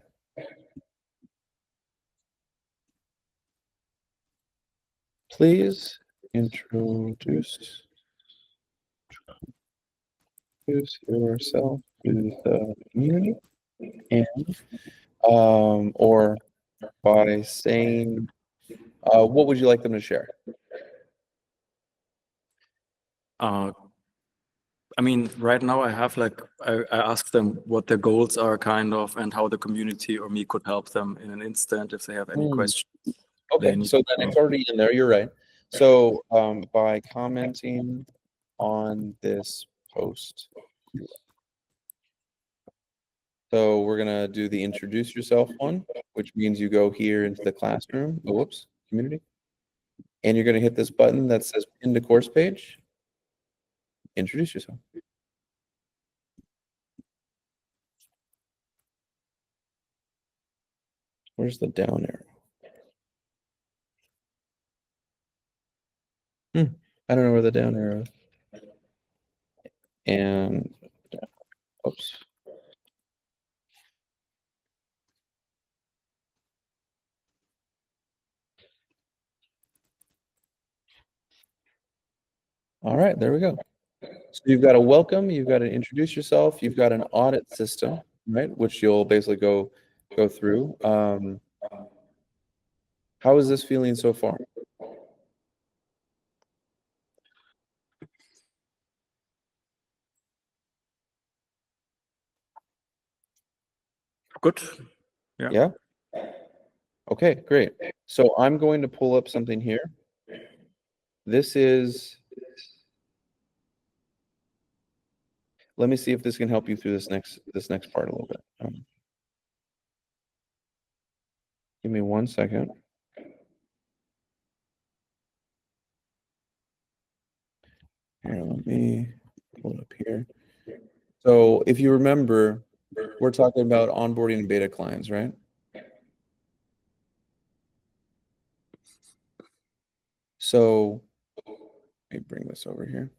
Please introduce yourself to the community and or by saying what would you like them to share? I mean, right now I have like, I ask them what their goals are kind of and how the community or me could help them in an instant if they have any questions. Okay, so then it's already in there, you're right. So by commenting on this post. So we're gonna do the introduce yourself one, which means you go here into the classroom, oh, whoops, community. And you're gonna hit this button that says pin to course page. Introduce yourself. Where's the down arrow? I don't know where the down arrow is. And oops. All right, there we go. So you've got a welcome, you've got to introduce yourself, you've got an audit system, right? Which you'll basically go through. How is this feeling so far? Good. Yeah. Okay, great. So I'm going to pull up something here. This is, let me see if this can help you through this next part a little bit. Give me 1 second. Here, let me pull it up here. So if you remember, we're talking about onboarding beta clients, right? So let me bring this over here.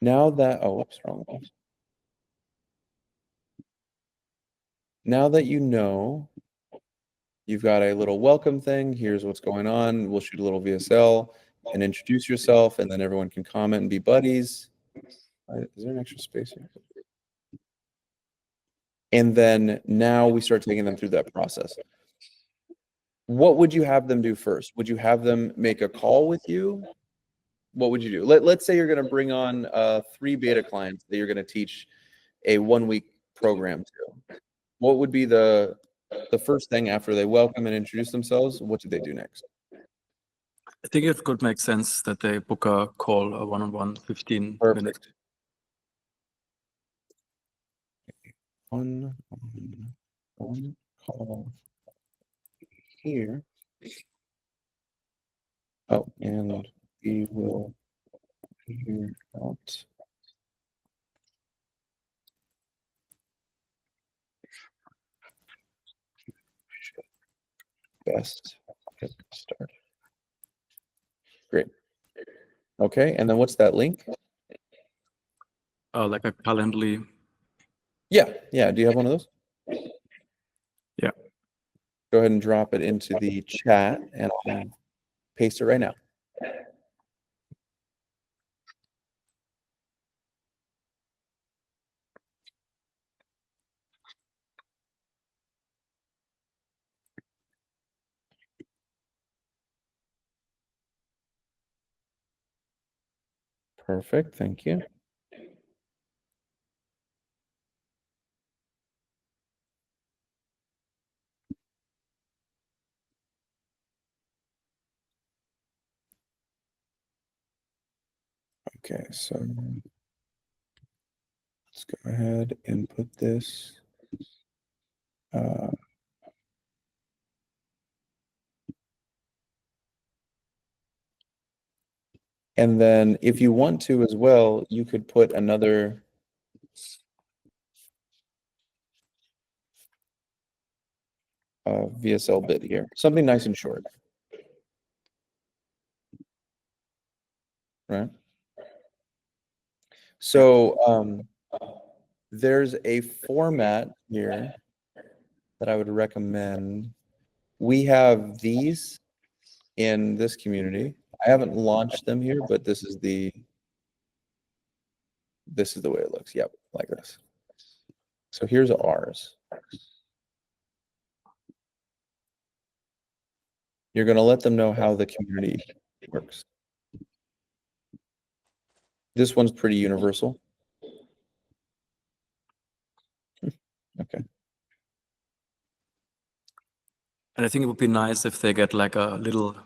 Now that, oh, whoops, wrong one. Now that you know, you've got a little welcome thing. Here's what's going on. We'll shoot a little VSL and introduce yourself, and then everyone can comment and be buddies. Is there an extra space here? And then now we start taking them through that process. What would you have them do first? Would you have them make a call with you? What would you do? Let's say you're going to bring on 3 beta clients that you're going to teach a 1-week program to. What would be the first thing after they welcome and introduce themselves? What do they do next? I think it could make sense that they book a call, a one-on-one, 15 minutes. Perfect. One call here. Oh, and we will figure out best get started. Great. Okay, and then what's that link? Like a Calendly. Yeah. Do you have one of those? Yeah. Go ahead and drop it into the chat, and I'll paste it right now. Perfect. Thank you. Okay, so let's go ahead and put this. And then if you want to as well, you could put another VSL bit here, something nice and short, right? So there's a format here that I would recommend. We have these in this community. I haven't launched them here, but this is the way it looks. Yep, like this. So here's ours. You're going to let them know how the community works. This one's pretty universal. Okay. And I think it would be nice if they get like a little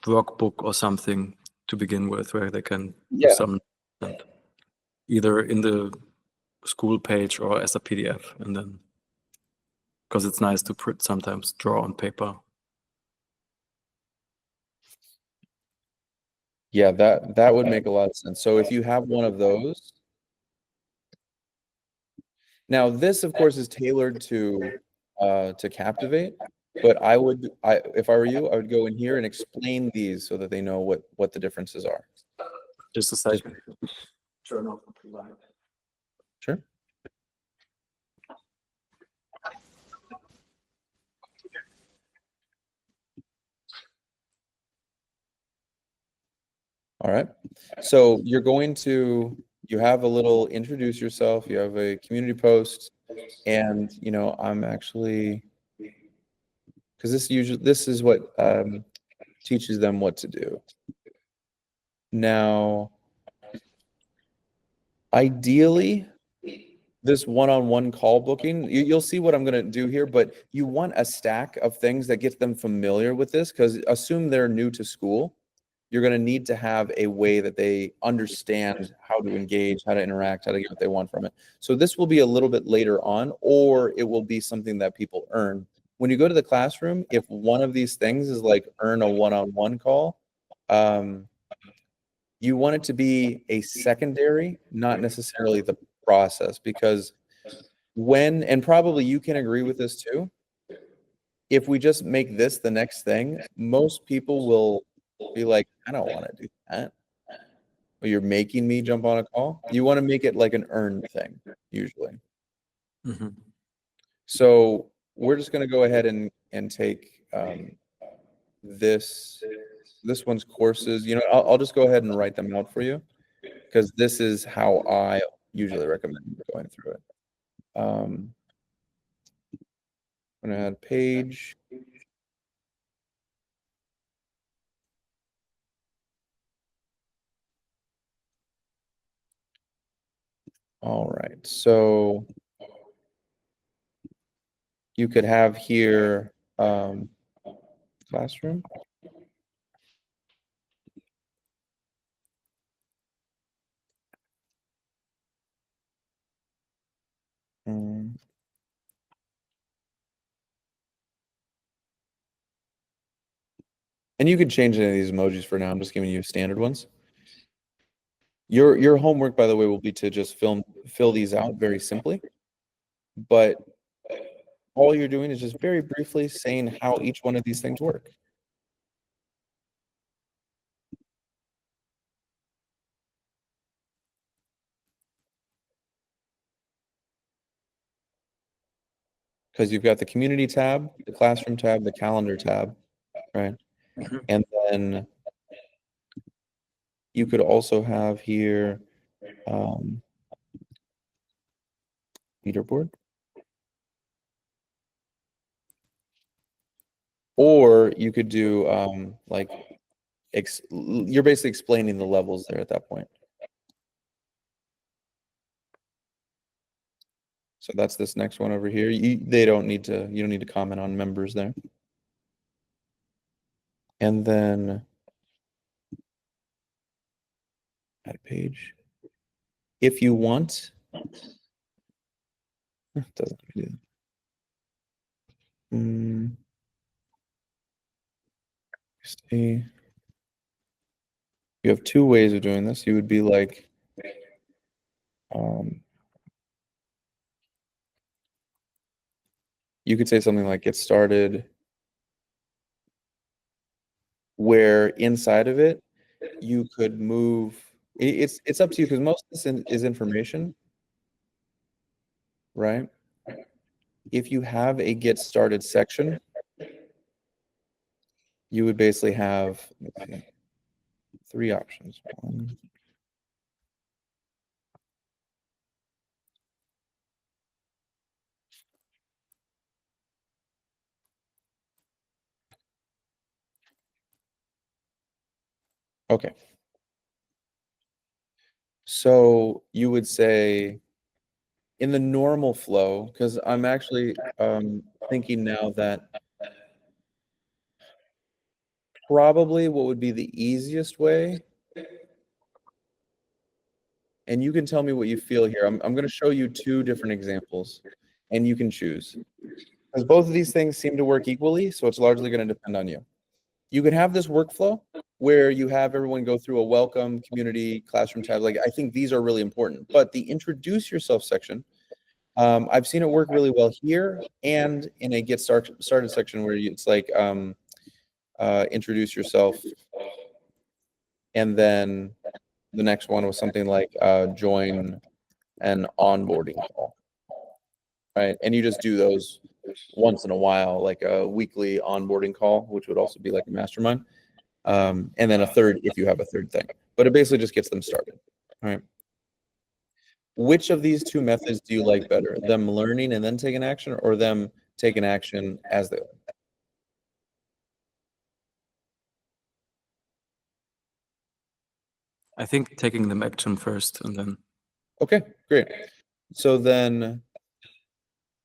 workbook or something to begin with, where they can do some, either in the Skool page or as a PDF, and then, because it's nice to sometimes draw on paper. Yeah, that would make a lot of sense. So if you have one of those, now this of course is tailored to Captivate, but if I were you, I would go in here and explain these so that they know what the differences are. Just a second. Turn off the light. Sure. All right. So you have a little introduce yourself, you have a community post, and I'm actually, because this is what teaches them what to do. Now, ideally, this one-on-one call booking, you'll see what I'm going to do here, but you want a stack of things that gets them familiar with this, because assume they're new to Skool. You're going to need to have a way that they understand how to engage, how to interact, how to get what they want from it. So this will be a little bit later on, or it will be something that people earn. When you go to the classroom, if one of these things is like earn a one-on-one call, you want it to be a secondary, not necessarily the process, because and probably you can agree with this too, if we just make this the next thing, most people will be like, I don't want to do that. Or you're making me jump on a call. You want to make it like an earned thing, usually. Mm-hmm. So we're just going to go ahead and take this one's courses. I'll just go ahead and write them out for you, because this is how I usually recommend going through it. I'm going to add page. All right, so you could have here classroom. And you could change any of these emojis for now. I'm just giving you standard ones. Your homework, by the way, will be to just fill these out very simply. But all you're doing is just very briefly saying how each one of these things work. Because you've got the community tab, the classroom tab, the calendar tab, right? Mm-hmm. And then you could also have here leaderboard. Or you could do you're basically explaining the levels there at that point. So that's this next one over here. You don't need to comment on members there. And then add a page. If you want, doesn't do that. See, you have two ways of doing this. You would be like, you could say something like get started, where inside of it, you could move. It's up to you, because most of this is information. right? If you have a get started section, you would basically have, let's see, 3 options. One, okay. So you would say in the normal flow, because I'm actually thinking now that probably what would be the easiest way, and you can tell me what you feel here. I'm going to show you 2 different examples, and you can choose. Because both of these things seem to work equally, so it's largely going to depend on you. You could have this workflow where you have everyone go through a welcome, community, classroom tab. Like, I think these are really important. But the introduce yourself section, I've seen it work really well here and in a get started section where it's like introduce yourself, and then the next one was something like join an onboarding call, right? And you just do those once in a while, like a weekly onboarding call, which would also be like a mastermind, and then a third if you have a third thing. But it basically just gets them started, all right? Which of these 2 methods do you like better? Them learning and then taking action, or them taking action as they learn? I think taking them action first and then. Okay, great. So then,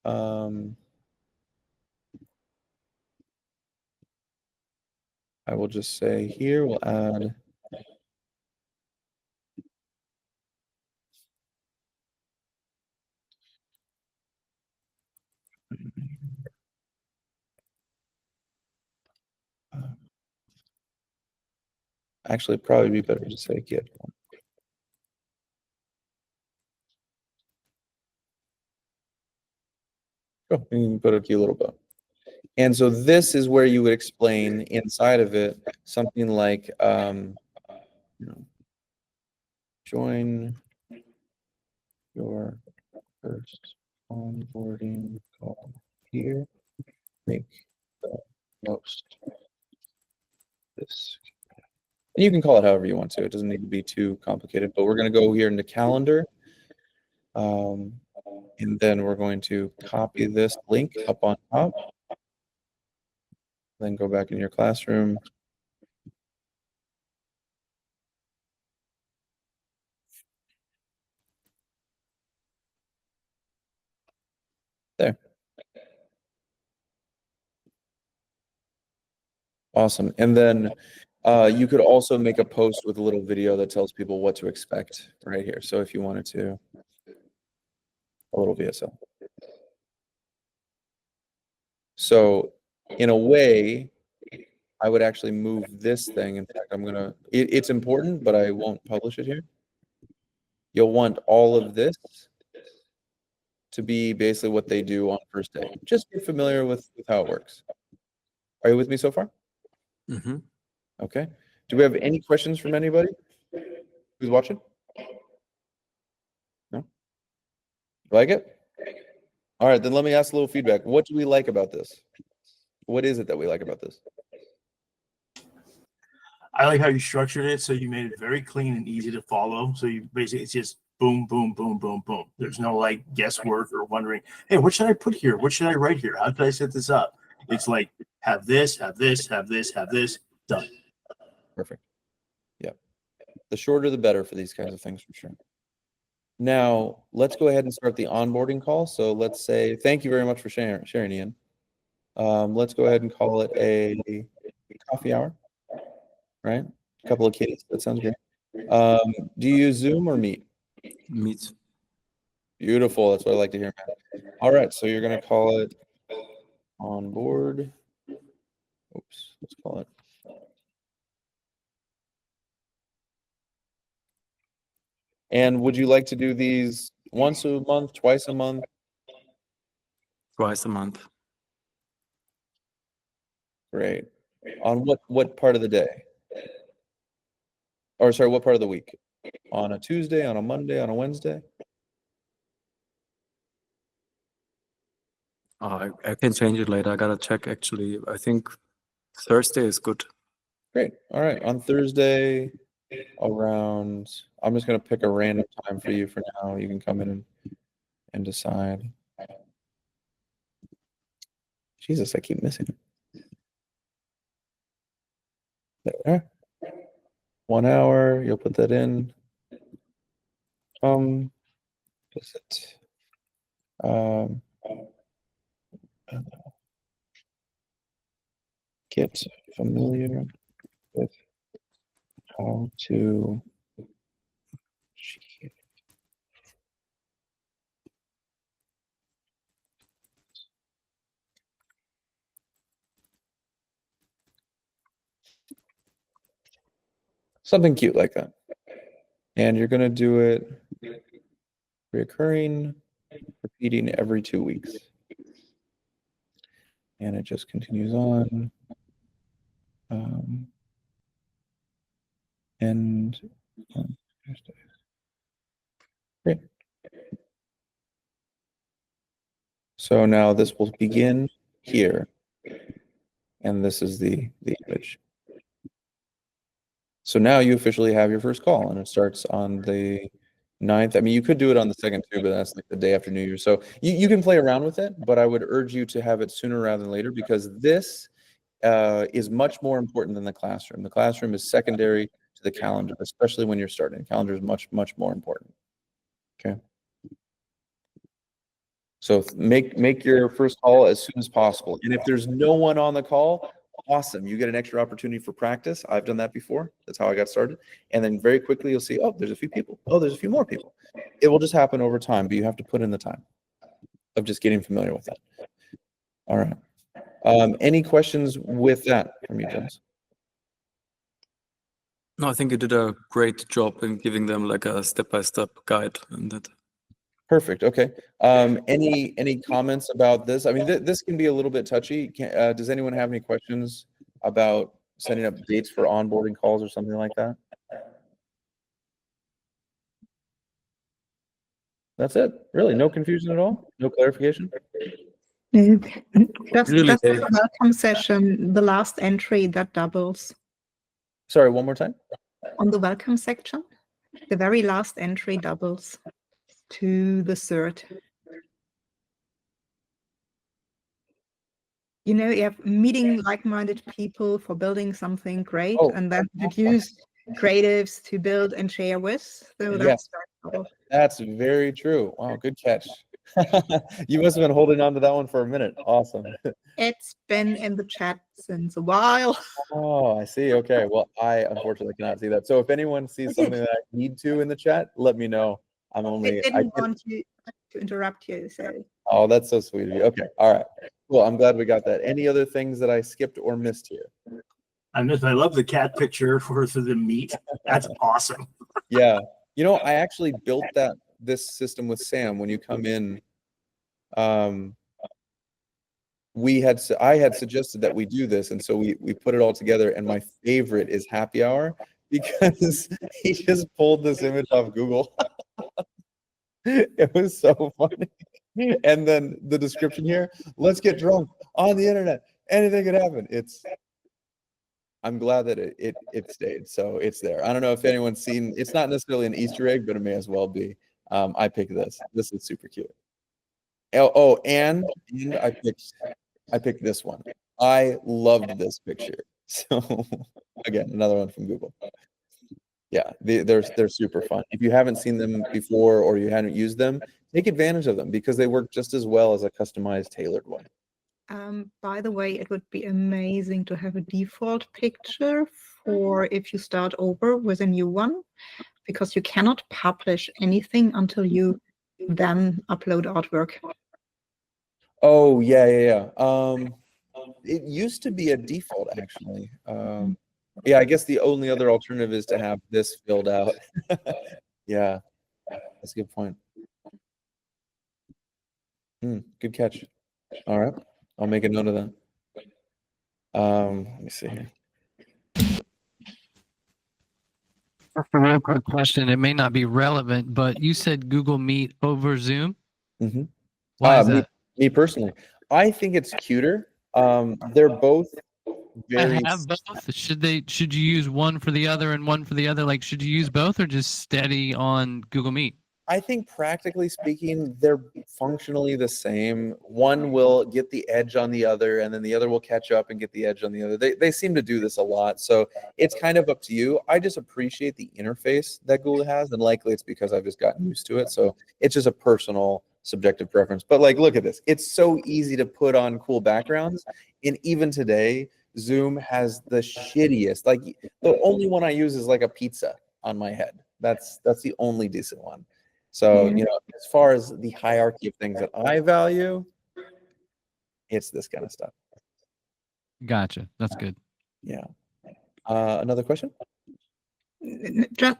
I will just say here, we'll add actually probably be better to say get one. Oh, you can put a cute little bow. And so this is where you would explain inside of it something like, you know, join your first onboarding call here. Make the most of this. And you can call it however you want to. It doesn't need to be too complicated, but we're going to go here into calendar. And then we're going to copy this link up on top. Then go back in your classroom. There. Awesome. And then you could also make a post with a little video that tells people what to expect right here. So if you wanted to, a little VSL. So in a way, I would actually move this thing. In fact, I'm gonna, it's important, but I won't publish it here. You'll want all of this to be basically what they do on first day. Just get familiar with how it works. Are you with me so far? Mm-hmm. Okay. Do we have any questions from anybody who's watching? No? You like it? All right, then let me ask a little feedback. What do we like about this? What is it that we like about this? I like how you structured it, so you made it very clean and easy to follow. So you basically, it's just boom, boom, boom, boom, boom. There's no like guesswork or wondering, hey, what should I put here? What should I write here? How did I set this up? It's like have this, have this, have this, have this, done. Perfect. Yeah. The shorter, the better for these kinds of things, for sure. Now, let's go ahead and start the onboarding call. So let's say, thank you very much for sharing, Ian. Let's go ahead and call it a coffee hour, right? A couple of kitties. That sounds great. Do you use Zoom or Meet? Meet. Beautiful. That's what I like to hear, man. All right. So you're going to call it on board. Oops. Let's call it. And would you like to do these once a month, twice a month? Twice a month. Great. On what part of the day? Or sorry, what part of the week? On a Tuesday, on a Monday, on a Wednesday? I can change it later. I gotta check actually. I think Thursday is good. Great. All right. On Thursday around, I'm just going to pick a random time for you for now. You can come in and decide. Jesus, I keep missing it. There. 1 hour. You'll put that in. Visit. Get familiar with how to cheat. Something cute like that. And you're going to do it reoccurring, repeating every 2 weeks. And it just continues on. And great. So now this will begin here. And this is the image. So now you officially have your first call, and it starts on the 9th. I mean, you could do it on the 2nd too, but that's like the day after New Year's. So you can play around with it, but I would urge you to have it sooner rather than later, because this is much more important than the classroom. The classroom is secondary to the calendar, especially when you're starting. The calendar is much, much more important. Okay. So make your first call as soon as possible. And if there's no one on the call, awesome. You get an extra opportunity for practice. I've done that before. That's how I got started. And then very quickly you'll see, oh, there's a few people. Oh, there's a few more people. It will just happen over time, but you have to put in the time of just getting familiar with that. All right. Any questions with that from you, Jonas? No, I think you did a great job in giving them like a step-by-step guide and that. Perfect. Okay. Any comments about this? I mean, this can be a little bit touchy. Does anyone have any questions about setting up dates for onboarding calls or something like that? That's it. Really, no confusion at all? No clarification? Just Really, the welcome session, the last entry that doubles. Sorry, one more time. On the welcome section, the very last entry doubles to the third. You know, you have meeting like-minded people for building something great, and then introduce creatives to build and share with. So that's very cool. That's very true. Wow, good catch. You must have been holding on to that one for a minute. Awesome. It's been in the chat since a while. Oh, I see. Okay. Well, I unfortunately cannot see that. So if anyone sees something that I need to in the chat, let me know. I'm only. I didn't want you to interrupt you. So. Oh, that's so sweet of you. Okay. All right. Well, I'm glad we got that. Any other things that I skipped or missed here? I love the cat picture for the meat. That's awesome. Yeah. You know, I actually built this system with Sam. When you come in, I had suggested that we do this, and so we put it all together. And my favorite is happy hour, because he just pulled this image off Google. It was so funny. And then the description here: let's get drunk on the internet. Anything could happen. I'm glad that it stayed, so it's there. I don't know if anyone's seen. It's not necessarily an Easter egg, but it may as well be. I picked this. This is super cute. Oh, and I picked this one. I loved this picture. So again, another one from Google. Yeah, they're super fun. If you haven't seen them before or you haven't used them, take advantage of them, because they work just as well as a customized, tailored one. By the way, it would be amazing to have a default picture for if you start over with a new one, because you cannot publish anything until you then upload artwork. Oh, yeah. It used to be a default, actually. Yeah, I guess the only other alternative is to have this filled out. Yeah, that's a good point. Good catch. All right, I'll make a note of that. Let me see here. For a real quick question, it may not be relevant, but you said Google Meet over Zoom. Mm-hmm. Why is that? Me personally, I think it's cuter. They're both very. I have both. Should you use one for the other and one for the other? Like, should you use both or just steady on Google Meet? I think practically speaking, they're functionally the same. One will get the edge on the other, and then the other will catch up and get the edge on the other. They seem to do this a lot. So it's kind of up to you. I just appreciate the interface that Google has, and likely it's because I've just gotten used to it. So it's just a personal, subjective preference. But like, look at this. It's so easy to put on cool backgrounds. And even today, Zoom has the shittiest. Like, the only one I use is like a pizza on my head. That's the only decent one. So, as far as the hierarchy of things that I value, it's this kind of stuff. Gotcha. That's good. Yeah. Another question?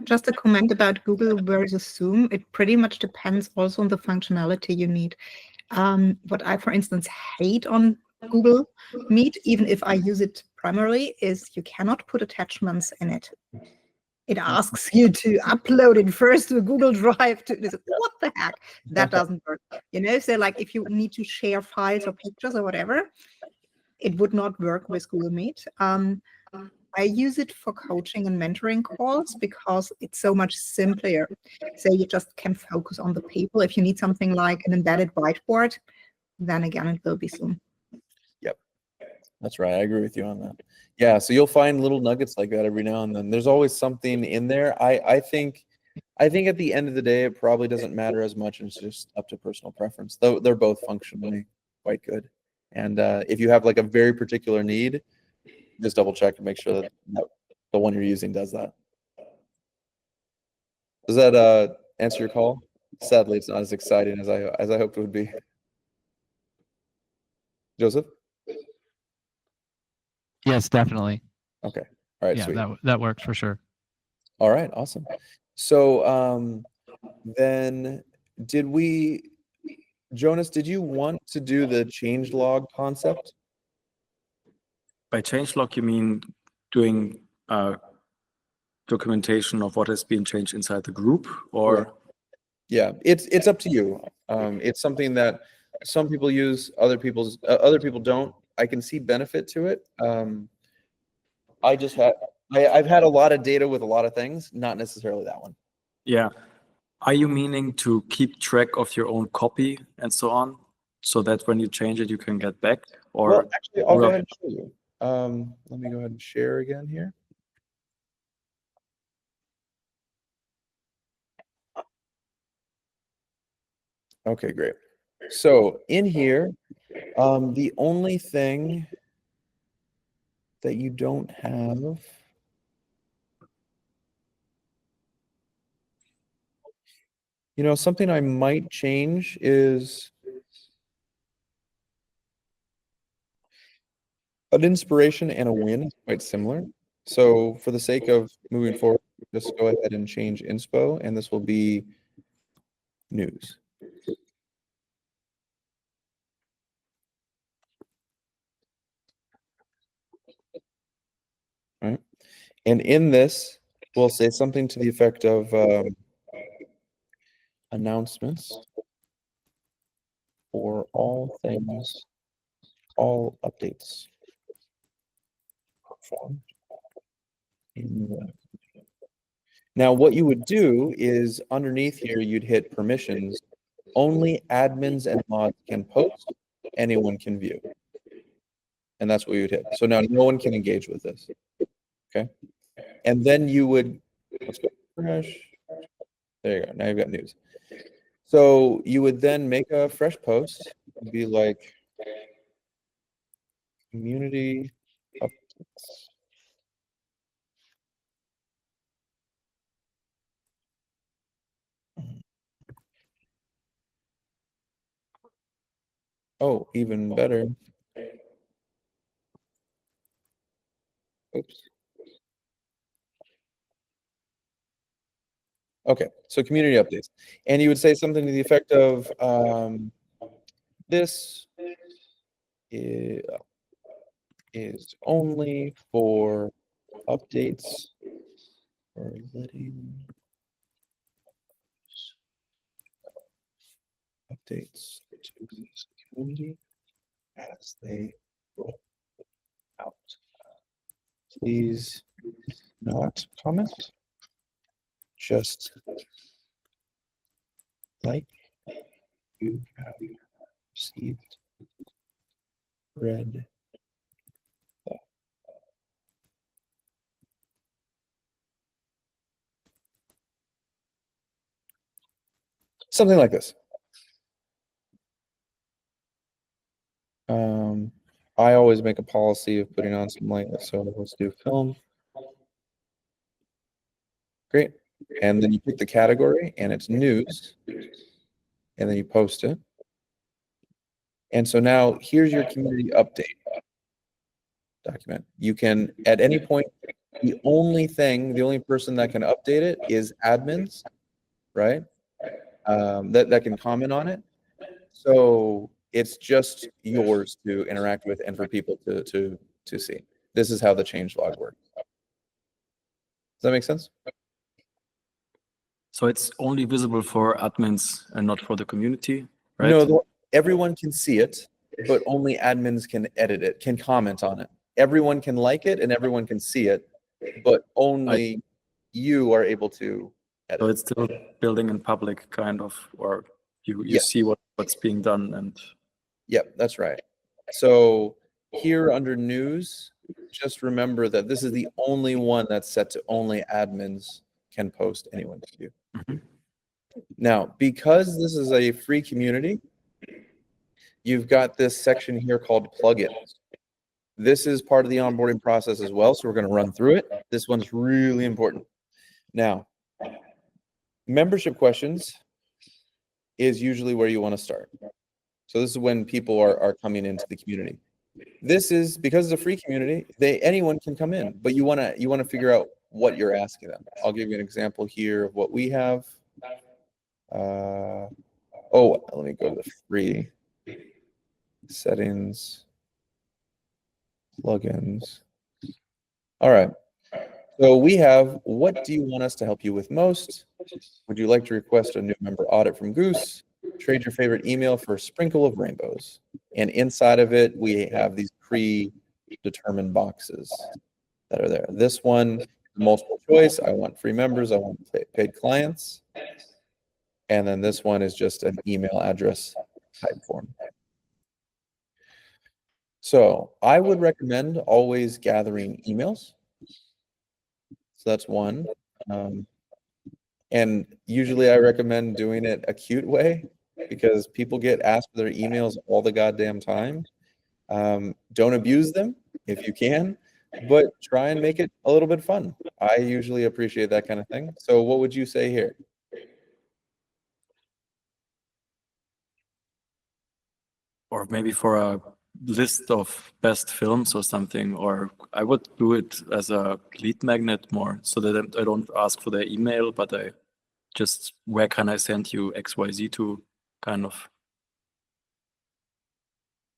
Just a comment about Google versus Zoom. It pretty much depends also on the functionality you need. What I, for instance, hate on Google Meet, even if I use it primarily, is you cannot put attachments in it. It asks you to upload it first to Google Drive. What the heck? That doesn't work. So like if you need to share files or pictures or whatever, it would not work with Google Meet. I use it for coaching and mentoring calls because it's so much simpler. So you just can focus on the people. If you need something like an embedded whiteboard, then again, it will be Zoom. Yep. That's right. I agree with you on that. Yeah. So you'll find little nuggets like that every now and then. There's always something in there. I think at the end of the day, it probably doesn't matter as much. It's just up to personal preference. Though they're both functionally quite good. And if you have like a very particular need, just double check and make sure that the one you're using does that. Does that answer your call? Sadly, it's not as exciting as I hoped it would be. Joseph? Yes, definitely. Okay. All right. Yeah, Sweet. that works for sure. All right. Awesome. So then Jonas, did you want to do the changelog concept? By changelog, you mean doing documentation of what has been changed inside the group, or? Correct. Yeah, it's up to you. It's something that some people use, other people don't. I can see benefit to it. I've had a lot of data with a lot of things, not necessarily that one. Yeah. Are you meaning to keep track of your own copy and so on, so that when you change it, you can get back? Or Well, actually, I'll go ahead and show you. Let me go ahead and share again here. Okay, great. So in here, the only thing that you don't have, something I might change is an inspiration and a win is quite similar. So for the sake of moving forward, just go ahead and change inspo, and this will be news. Right? And in this, we'll say something to the effect of announcements for all things, all updates performed in the. Now, what you would do is underneath here, you'd hit permissions. Only admins and mods can post, anyone can view. And that's what you would hit. So now no one can engage with this. Okay. And then you would, let's go fresh. There you go. Now you've got news. So you would then make a fresh post and be like community updates. Oh, even better. Oops. Okay, so community updates. And you would say something to the effect of this is only for updates for letting updates to this community. as they roll out. Please not comment. Just like you have received read. Something like this. I always make a policy of putting on some light, so let's do film. Great. And then you pick the category, and it's news, and then you post it. And so now here's your community update document. You can, at any point, the only person that can update it is admins, right? That can comment on it. So it's just yours to interact with and for people to see. This is how the change log works. Does that make sense? So it's only visible for admins and not for the community, right? No, everyone can see it, but only admins can edit it, can comment on it. Everyone can like it and everyone can see it, but only you are able to edit. So it's still building in public, kind of, or you Yeah. see what's being done. And Yep, that's right. So here under news, just remember that this is the only one that's set to only admins can post, anyone can do. Mhm. Now, because this is a free community, you've got this section here called plugins. This is part of the onboarding process as well, so we're going to run through it. This one's really important. Now, membership questions is usually where you want to start. So this is when people are coming into the community. This is because it's a free community, anyone can come in, but you want to figure out what you're asking them. I'll give you an example here of what we have. Let me go to the free settings, plugins. All right. So we have, what do you want us to help you with most? Would you like to request a new member audit from Goose? Trade your favorite email for a sprinkle of rainbows. And inside of it, we have these predetermined boxes that are there. This one, multiple choice. I want free members. I want paid clients. And then this one is just an email address type form. So I would recommend always gathering emails. So that's one. And usually I recommend doing it a cute way because people get asked for their emails all the goddamn time. Don't abuse them if you can, but try and make it a little bit fun. I usually appreciate that kind of thing. So what would you say here? or maybe for a list of best films or something, or I would do it as a lead magnet more, so that I don't ask for their email, but I just, where can I send you XYZ to, kind of.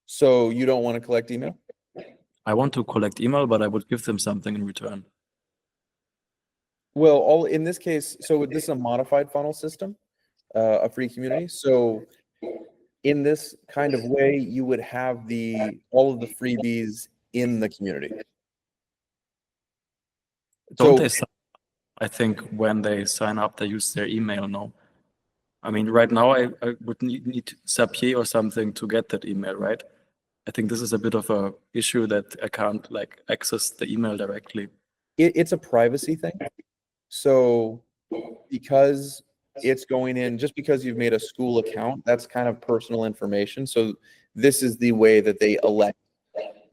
So you don't want to collect email? I want to collect email, but I would give them something in return. Well, in this case, so this is a modified funnel system, a free community. So in this kind of way, you would have all of the freebies in the community. Don't they? I think when they sign up, they use their email. No, I mean right now I would need Zapier or something to get that email, right? I think this is a bit of a issue that I can't like access the email directly. It's a privacy thing. So because it's going in, just because you've made a Skool account, that's kind of personal information. So this is the way that they elect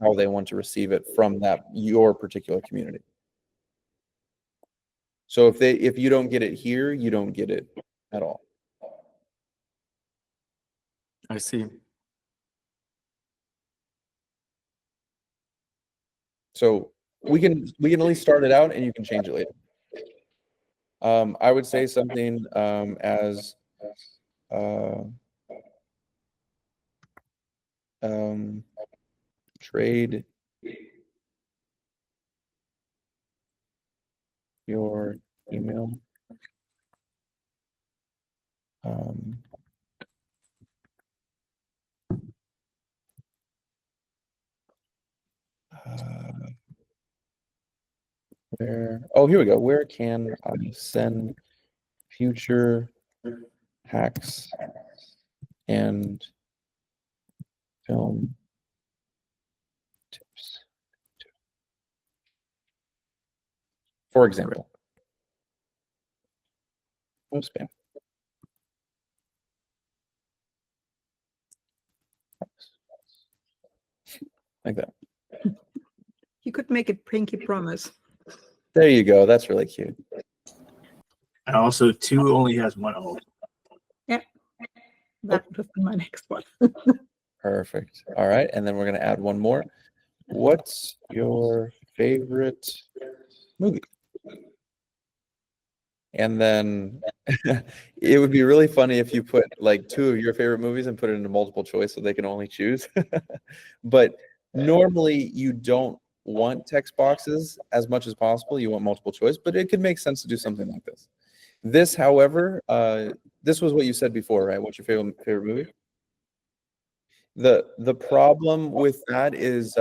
how they want to receive it from your particular community. So if you don't get it here, you don't get it at all. I see. So we can at least start it out and you can change it later. I would say something as trade your email Oh, here we go. Where can I send future hacks and film tips? For example. No spam. Like that. You could make it Pinky Promise. There you go. That's really cute. And also, 2 only has 1 O. That would have been my next one. Perfect. All right. And then we're going to add one more. What's your favorite movie? And then it would be really funny if you put like 2 of your favorite movies and put it into multiple choice so they can only choose. But normally you don't want text boxes as much as possible. You want multiple choice, but it could make sense to do something like this. This, however, this was what you said before, right? What's your favorite movie? The problem with that is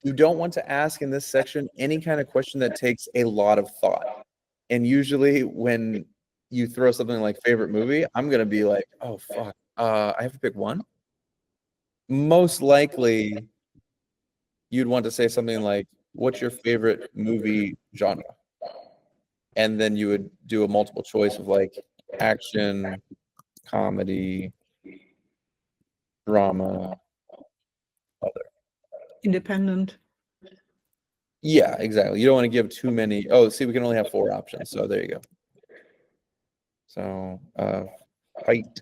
you don't want to ask in this section any kind of question that takes a lot of thought. And usually when you throw something like favorite movie, I'm going to be like, oh, fuck, I have to pick one. Most likely you'd want to say something like, what's your favorite movie genre? And then you would do a multiple choice of like action, comedy, drama, other. Independent. Yeah, exactly. You don't want to give too many. Oh, see, we can only have 4 options. So there you go. So fight.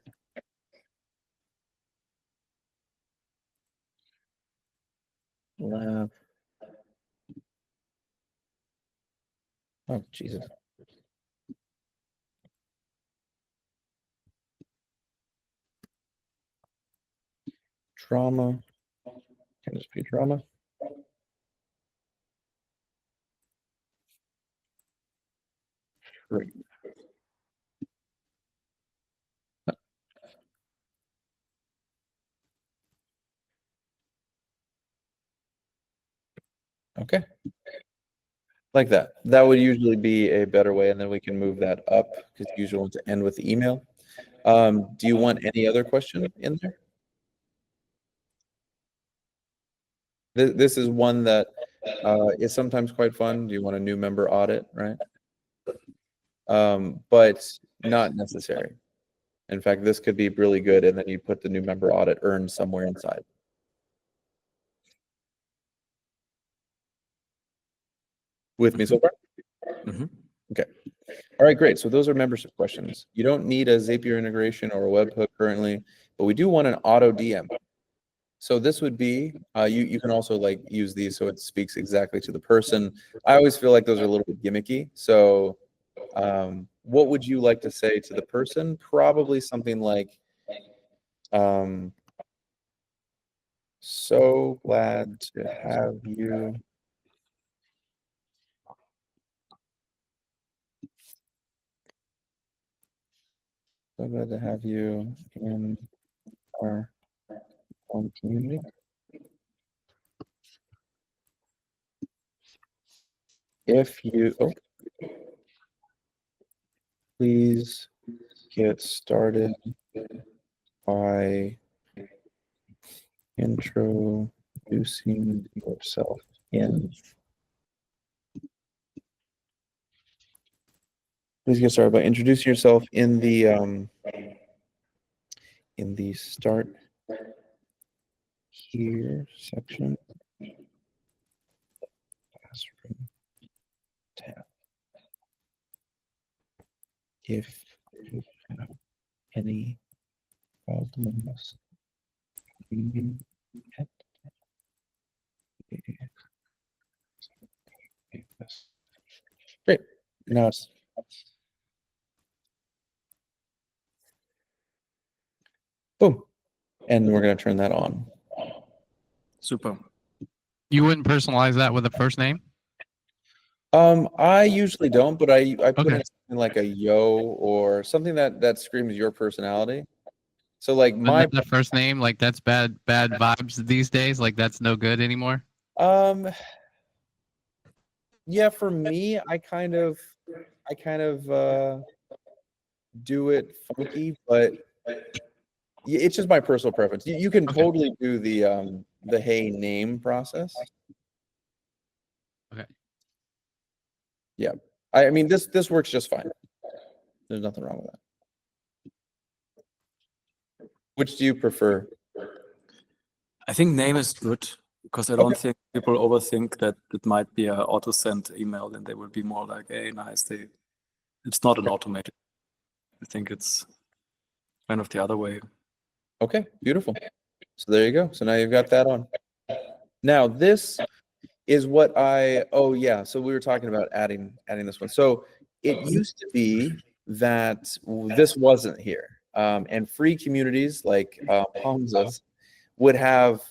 Laugh. Oh, Jesus. Drama. Can this be drama? Great. Okay. Like that. That would usually be a better way, and then we can move that up because you usually want to end with the email. Do you want any other question in there? This is one that is sometimes quite fun. Do you want a new member audit, right? But not necessary. In fact, this could be really good, and then you put the new member audit earned somewhere inside. With me so far? Mm-hmm. Okay. All right, great. So those are membership questions. You don't need a Zapier integration or a webhook currently, but we do want an auto DM. So this would be, you can also like use these so it speaks exactly to the person. I always feel like those are a little bit gimmicky. So what would you like to say to the person? Probably something like, so glad to have you. So glad to have you in our home community. If you, please get started by introducing yourself in. Please get started by introducing yourself in the start here section. Classroom tab. If you have any problems, great. Now it's boom, and we're gonna turn that on. Super. You wouldn't personalize that with a first name? I usually don't, but I put Okay. in something like a yo or something that screams your personality. So like my The first name, like that's bad vibes these days. Like that's no good anymore. Yeah, for me, I kind of do it funky, but it's just my personal preference. You can Okay. totally do the hey name process. Okay. Yeah. I mean this works just fine. There's nothing wrong with that. Which do you prefer? I think name is good because I don't think people overthink that it might be an auto send email, and they will be more like, hey, nice. It's not an automated. I think it's kind of the other way. Okay, beautiful. So there you go. So now you've got that on. Now this is what oh yeah, so we were talking about adding this one. So it used to be that this wasn't here. And free communities like Hamza's would have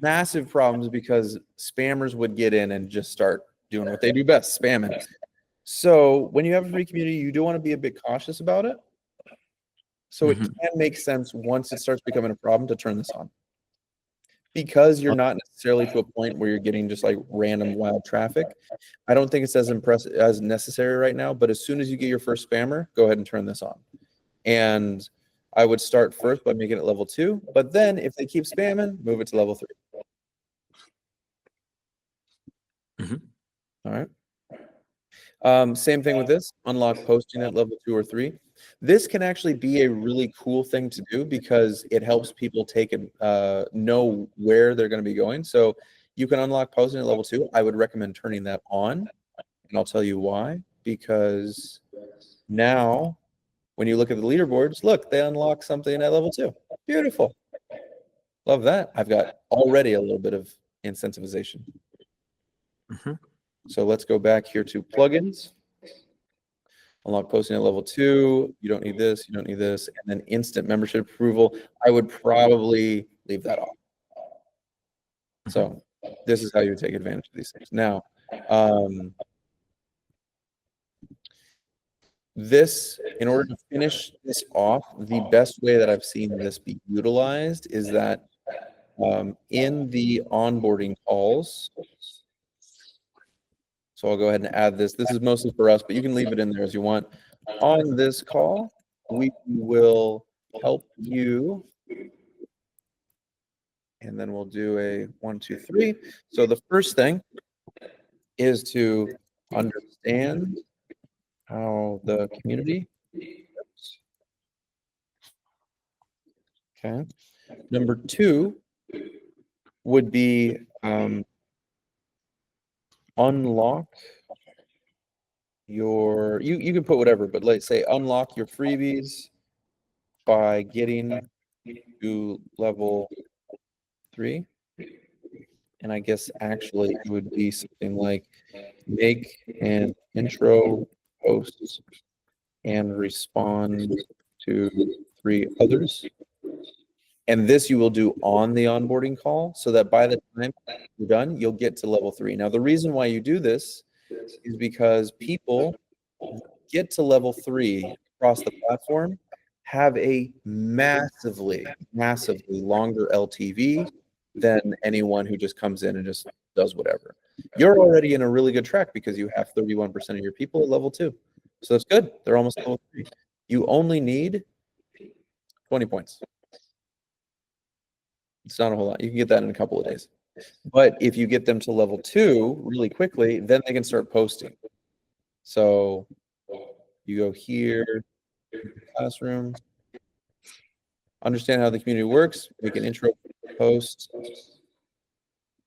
massive problems because spammers would get in and just start doing what they do best, spamming. So when you have a free community, you do want to be a bit cautious about it. So it can make sense once it starts becoming a problem to turn this on. Because you're not necessarily to a point where you're getting just like random wild traffic. I don't think it's as impressive as necessary right now, but as soon as you get your first spammer, go ahead and turn this on. And I would start first by making it level 2, but then if they keep spamming, move it to level 3. All right. Same thing with this, unlock posting at level 2 or 3. This can actually be a really cool thing to do because it helps people take and know where they're going to be going. So you can unlock posting at level 2. I would recommend turning that on, and I'll tell you why. Because now, when you look at the leaderboards, look, they unlock something at level 2. Beautiful. Love that. I've got already a little bit of incentivization. So let's go back here to plugins. Unlock posting at level 2. You don't need this. You don't need this. And then instant membership approval. I would probably leave that off. So this is how you would take advantage of these things. Now, in order to finish this off, the best way that I've seen this be utilized is that in the onboarding calls. So I'll go ahead and add this. This is mostly for us, but you can leave it in there as you want. On this call, we will help you. And then we'll do a 1, 2, 3. So the first thing is to understand how the community works. Okay. Number 2 would be unlock your, you can put whatever, but let's say unlock your freebies by getting to level 3. And I guess actually it would be something like make an intro post and respond to 3 others. And this you will do on the onboarding call so that by the time you're done, you'll get to level 3. Now, the reason why you do this is because people get to level 3 across the platform have a massively longer LTV than anyone who just comes in and just does whatever. You're already in a really good track because you have 31% of your people at level 2. So that's good. They're almost level 3. You only need 20 points. It's not a whole lot. You can get that in a couple of days. But if you get them to level 2 really quickly, then they can start posting. So you go here, classroom, understand how the community works, make an intro post.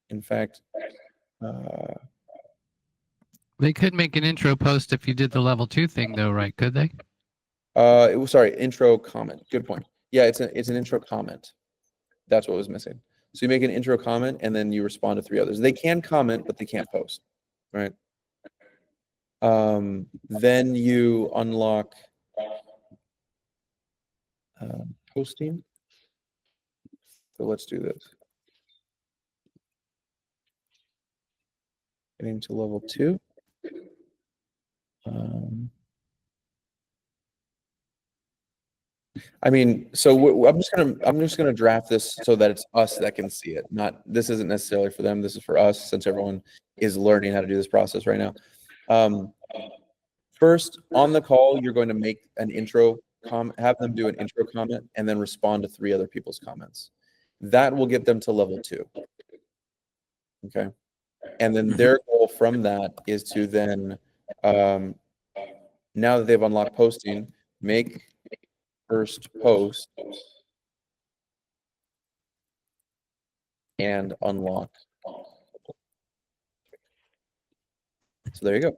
In fact, They could make an intro post if you did the level 2 thing, though, right? Could they? it was, sorry, intro comment. Good point. Yeah, it's an intro comment. That's what was missing. So you make an intro comment and then you respond to 3 others. They can comment, but they can't post, right? Then you unlock posting. So let's do this. Getting to level 2. I mean, so I'm just gonna draft this so that it's us that can see it. Not this isn't necessarily for them. This is for us, since everyone is learning how to do this process right now. First, on the call, you're going to make an intro have them do an intro comment, and then respond to 3 other people's comments. That will get them to level 2. Okay, and then their goal from that is to then, now that they've unlocked posting, make first post and unlock. So there you go.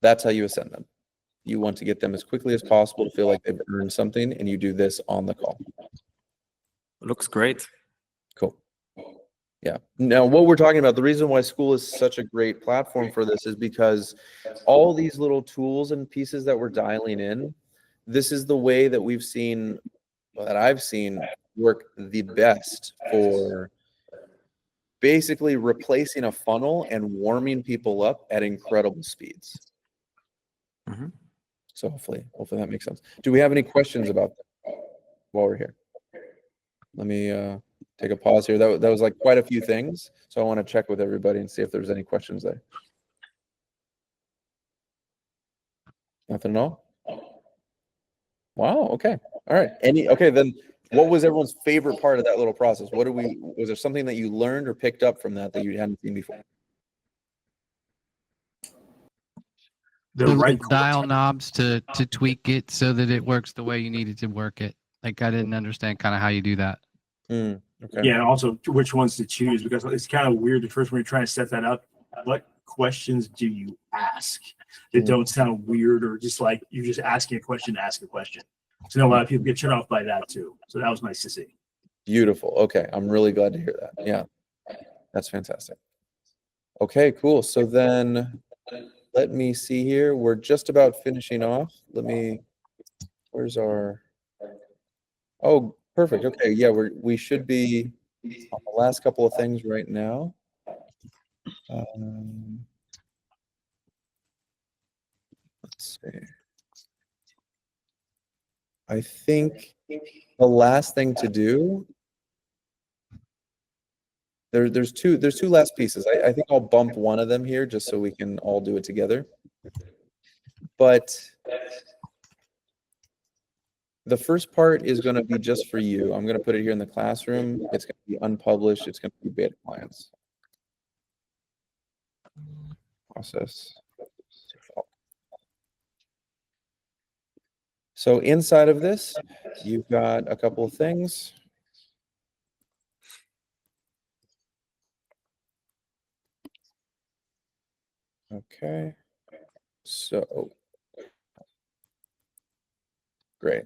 That's how you ascend them. You want to get them as quickly as possible to feel like they've earned something, and you do this on the call. Looks great. Cool. Yeah. Now, what we're talking about, the reason why Skool is such a great platform for this is because all these little tools and pieces that we're dialing in, this is the way that we've seen, that I've seen work the best for basically replacing a funnel and warming people up at incredible speeds. So hopefully that makes sense. Do we have any questions about that while we're here? Let me take a pause here. That was like quite a few things. So I want to check with everybody and see if there's any questions there. Nothing at all? Wow, okay. All right. Okay, then what was everyone's favorite part of that little process? Was there something that you learned or picked up from that you hadn't seen before? The little dial knobs to tweak it so that it works the way you need it to work it. Like I didn't understand kind of how you do that. Okay. Yeah, and also which ones to choose, because it's kind of weird at first when you're trying to set that up. What questions do you ask that don't sound weird, or just like you're just asking a question to ask a question? So a lot of people get turned off by that too. So that was nice to see. Beautiful. Okay, I'm really glad to hear that. Yeah, that's fantastic. Okay, cool. So then let me see here. We're just about finishing off. Where's our, oh, perfect. Okay, yeah, we should be on the last couple of things right now. Let's see. I think the last thing to do, there's two last pieces. I think I'll bump one of them here just so we can all do it together. But the first part is going to be just for you. I'm going to put it here in the classroom. It's going to be unpublished. It's going to be beta clients. Process. So inside of this, you've got a couple of things. Okay. So great.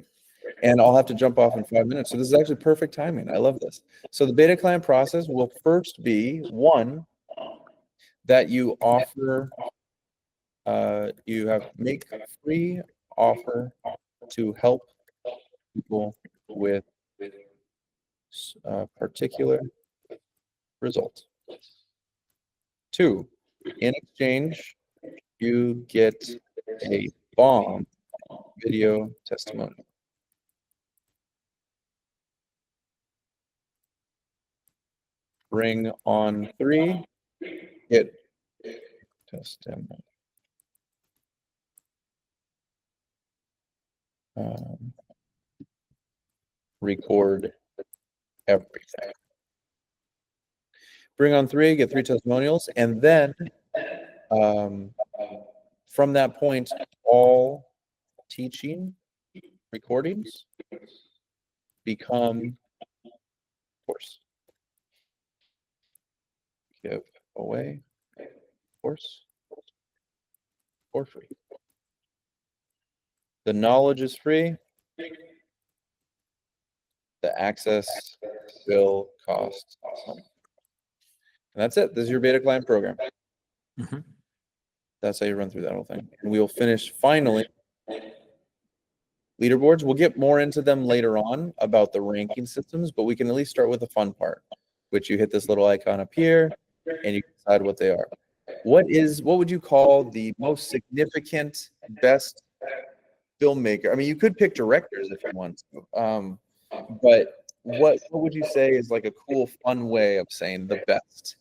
And I'll have to jump off in 5 minutes. So this is actually perfect timing. I love this. So the beta client process will first be one that you offer, you have make a free offer to help people with a particular result. 2, in exchange, you get a bomb video testimony. Bring on 3, get testimony. Record everything. Bring on 3, get 3 testimonials, and then from that point, all teaching recordings become course. Give away course for free. The knowledge is free. The access will cost money. And that's it. This is your beta client program. That's how you run through that whole thing. And we'll finish finally leaderboards. We'll get more into them later on about the ranking systems, but we can at least start with the fun part, which you hit this little icon up here and you can decide what they are. What would you call the most significant, best filmmaker. I mean, you could pick directors if you want to. But what would you say is like a cool, fun way of saying the best?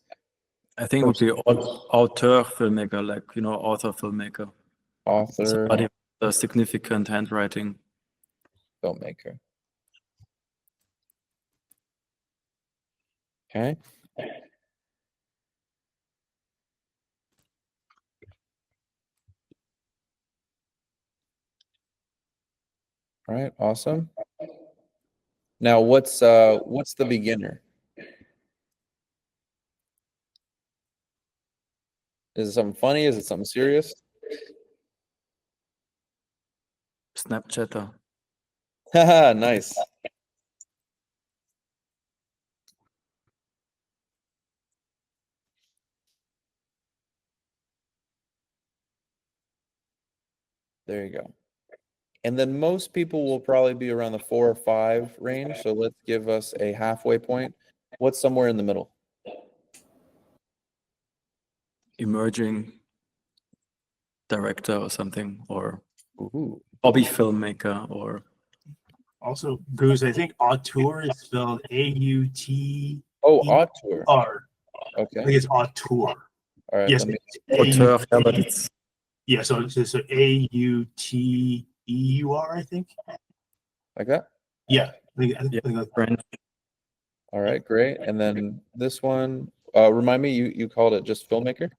I think it would be auteur filmmaker, like, you know, author filmmaker. Author, Somebody with a significant handwriting. filmmaker. Okay. All right, awesome. Now, what's the beginner? Is it something funny? Is it something serious? Snapchatter. Haha, nice. There you go. And then most people will probably be around the 4 or 5 range. So let's give us a halfway point. What's somewhere in the middle? Emerging director or something, or Ooh. hobby filmmaker, or Also, Goose, I think auteur is spelled A-U-T. Oh, auteur. R. I Okay. think it's auteur. All right. Yes. Let me, auteur. Yeah, but it's Yeah, so it's A-U-T-E-U-R, I think. like that. Yeah. I think that's French. All right, great. And then this one, remind me, you called it just filmmaker?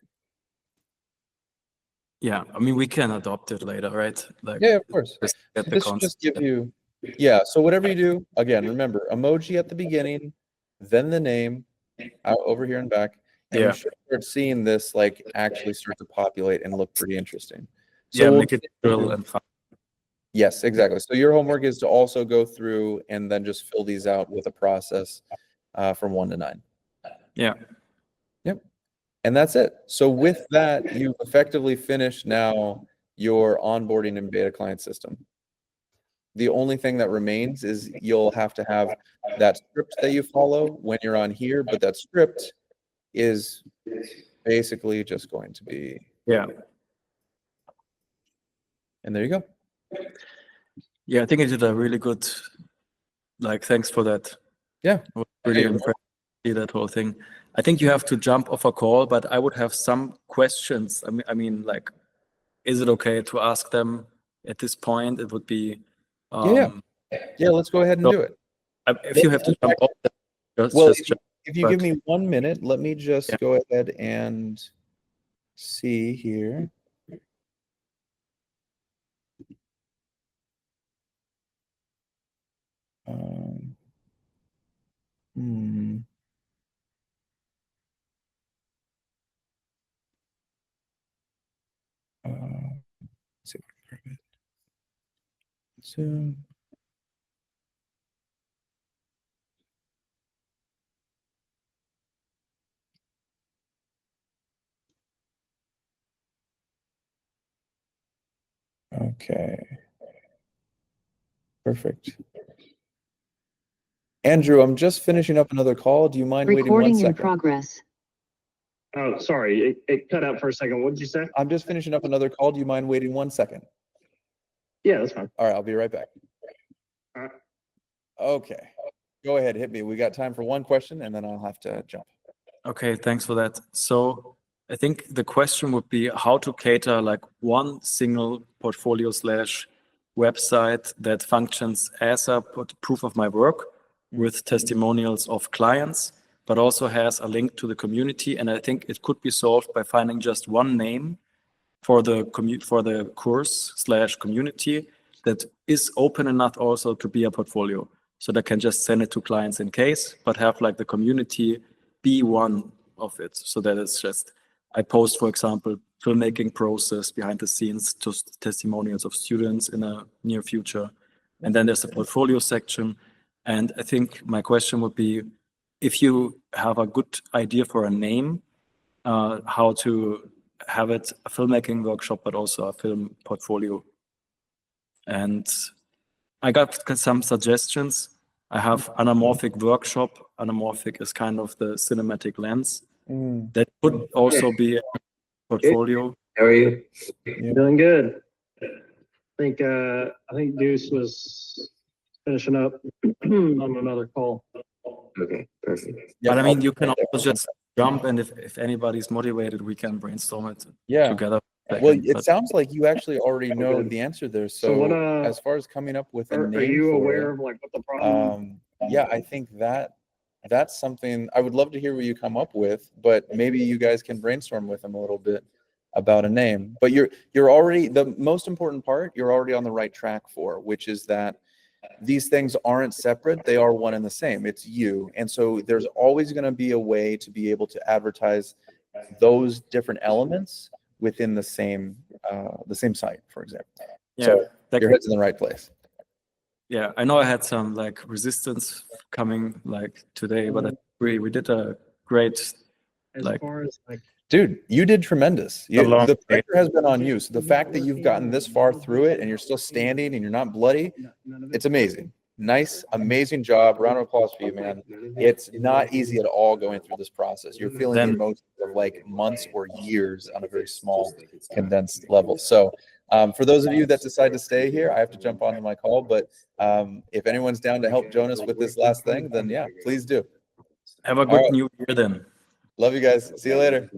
Yeah, I mean, we can adopt it later, right? Like, Yeah, of course. just get the This should just concept. give you, yeah. So whatever you do, again, remember emoji at the beginning, then the name out over here and back, and Yeah. you should start seeing this like actually start to populate and look pretty interesting. So Yeah, we'll make it real and fun. Yes, exactly. So your homework is to also go through and then just fill these out with a process from 1 to 9. Yeah. Yep. And that's it. So with that, you've effectively finished now your onboarding and beta client system. The only thing that remains is you'll have to have that script that you follow when you're on here, but that script is basically just going to be, Yeah. and there you go. Yeah, I think it did a really good, like, thanks for that. Yeah. I was really Hey, impressed to see that whole thing. I think you have to jump off a call, but I would have some questions. I mean, like, is it okay to ask them at this point? It would be, Yeah, let's go ahead and so- do it. if you have to jump off, just, Well, just jump. if you give but- me 1 minute, let me just Yeah. go ahead and see here. Hmm. Let's see if I can grab it. Zoom. Okay. Perfect. Andrew, I'm just finishing up another call. Do you mind waiting 1 Recording in second? progress. Oh, sorry, it cut out for a second. What did you say? I'm just finishing up another call. Do you mind waiting 1 second? Yeah, that's fine. All right, I'll be right back. All right. Okay. Go ahead, hit me. We got time for one question and then I'll have to jump. Okay, thanks for that. So I think the question would be how to cater like one single portfolio slash website that functions as a proof of my work with testimonials of clients, but also has a link to the community. And I think it could be solved by finding just one name for the course slash community that is open enough also to be a portfolio. So they can just send it to clients in case, but have like the community be one of it. So that it's just, I post, for example, filmmaking process behind the scenes to testimonials of students in a near future. And then there's a portfolio section. And I think my question would be, if you have a good idea for a name, how to have it a filmmaking workshop, but also a film portfolio. And I got some suggestions. I have anamorphic workshop. Anamorphic is kind of the cinematic lens. That could also be a portfolio. How are you? Yeah. Doing good. I think Deuce was finishing up on another call. Okay, perfect. Yeah, But I mean, you can also just jump, and if anybody's motivated, we can brainstorm it yeah. together. Well, it sounds like you actually already know the answer there. So, what, as far as coming up with a Are name you for aware it, of like what the problem? yeah, I think that's something I would love to hear what you come up with, but maybe you guys can brainstorm with them a little bit about a name. But you're already, the most important part, you're already on the right track for, which is that these things aren't separate, they are one and the same. It's you. And so there's always going to be a way to be able to advertise those different elements within the same site, for example. Yeah, So like, your head's in the right place. yeah, I know I had some like resistance coming like today, but I think we did a great, As like, far as like Dude, you did tremendous. A long The day. pressure has been on you. So the fact that you've gotten this far through it and you're still standing and you're not bloody, it's amazing. Nice, amazing job. Round of applause for you, man. It's not easy at all going through this process. You're feeling the Then- emotions of like months or years on a very small, condensed level. So for those of you that decide to stay here, I have to jump onto my call. But if anyone's down to help Jonas with this last thing, then yeah, please do. have a All good right. new year then. Love you guys. See you later.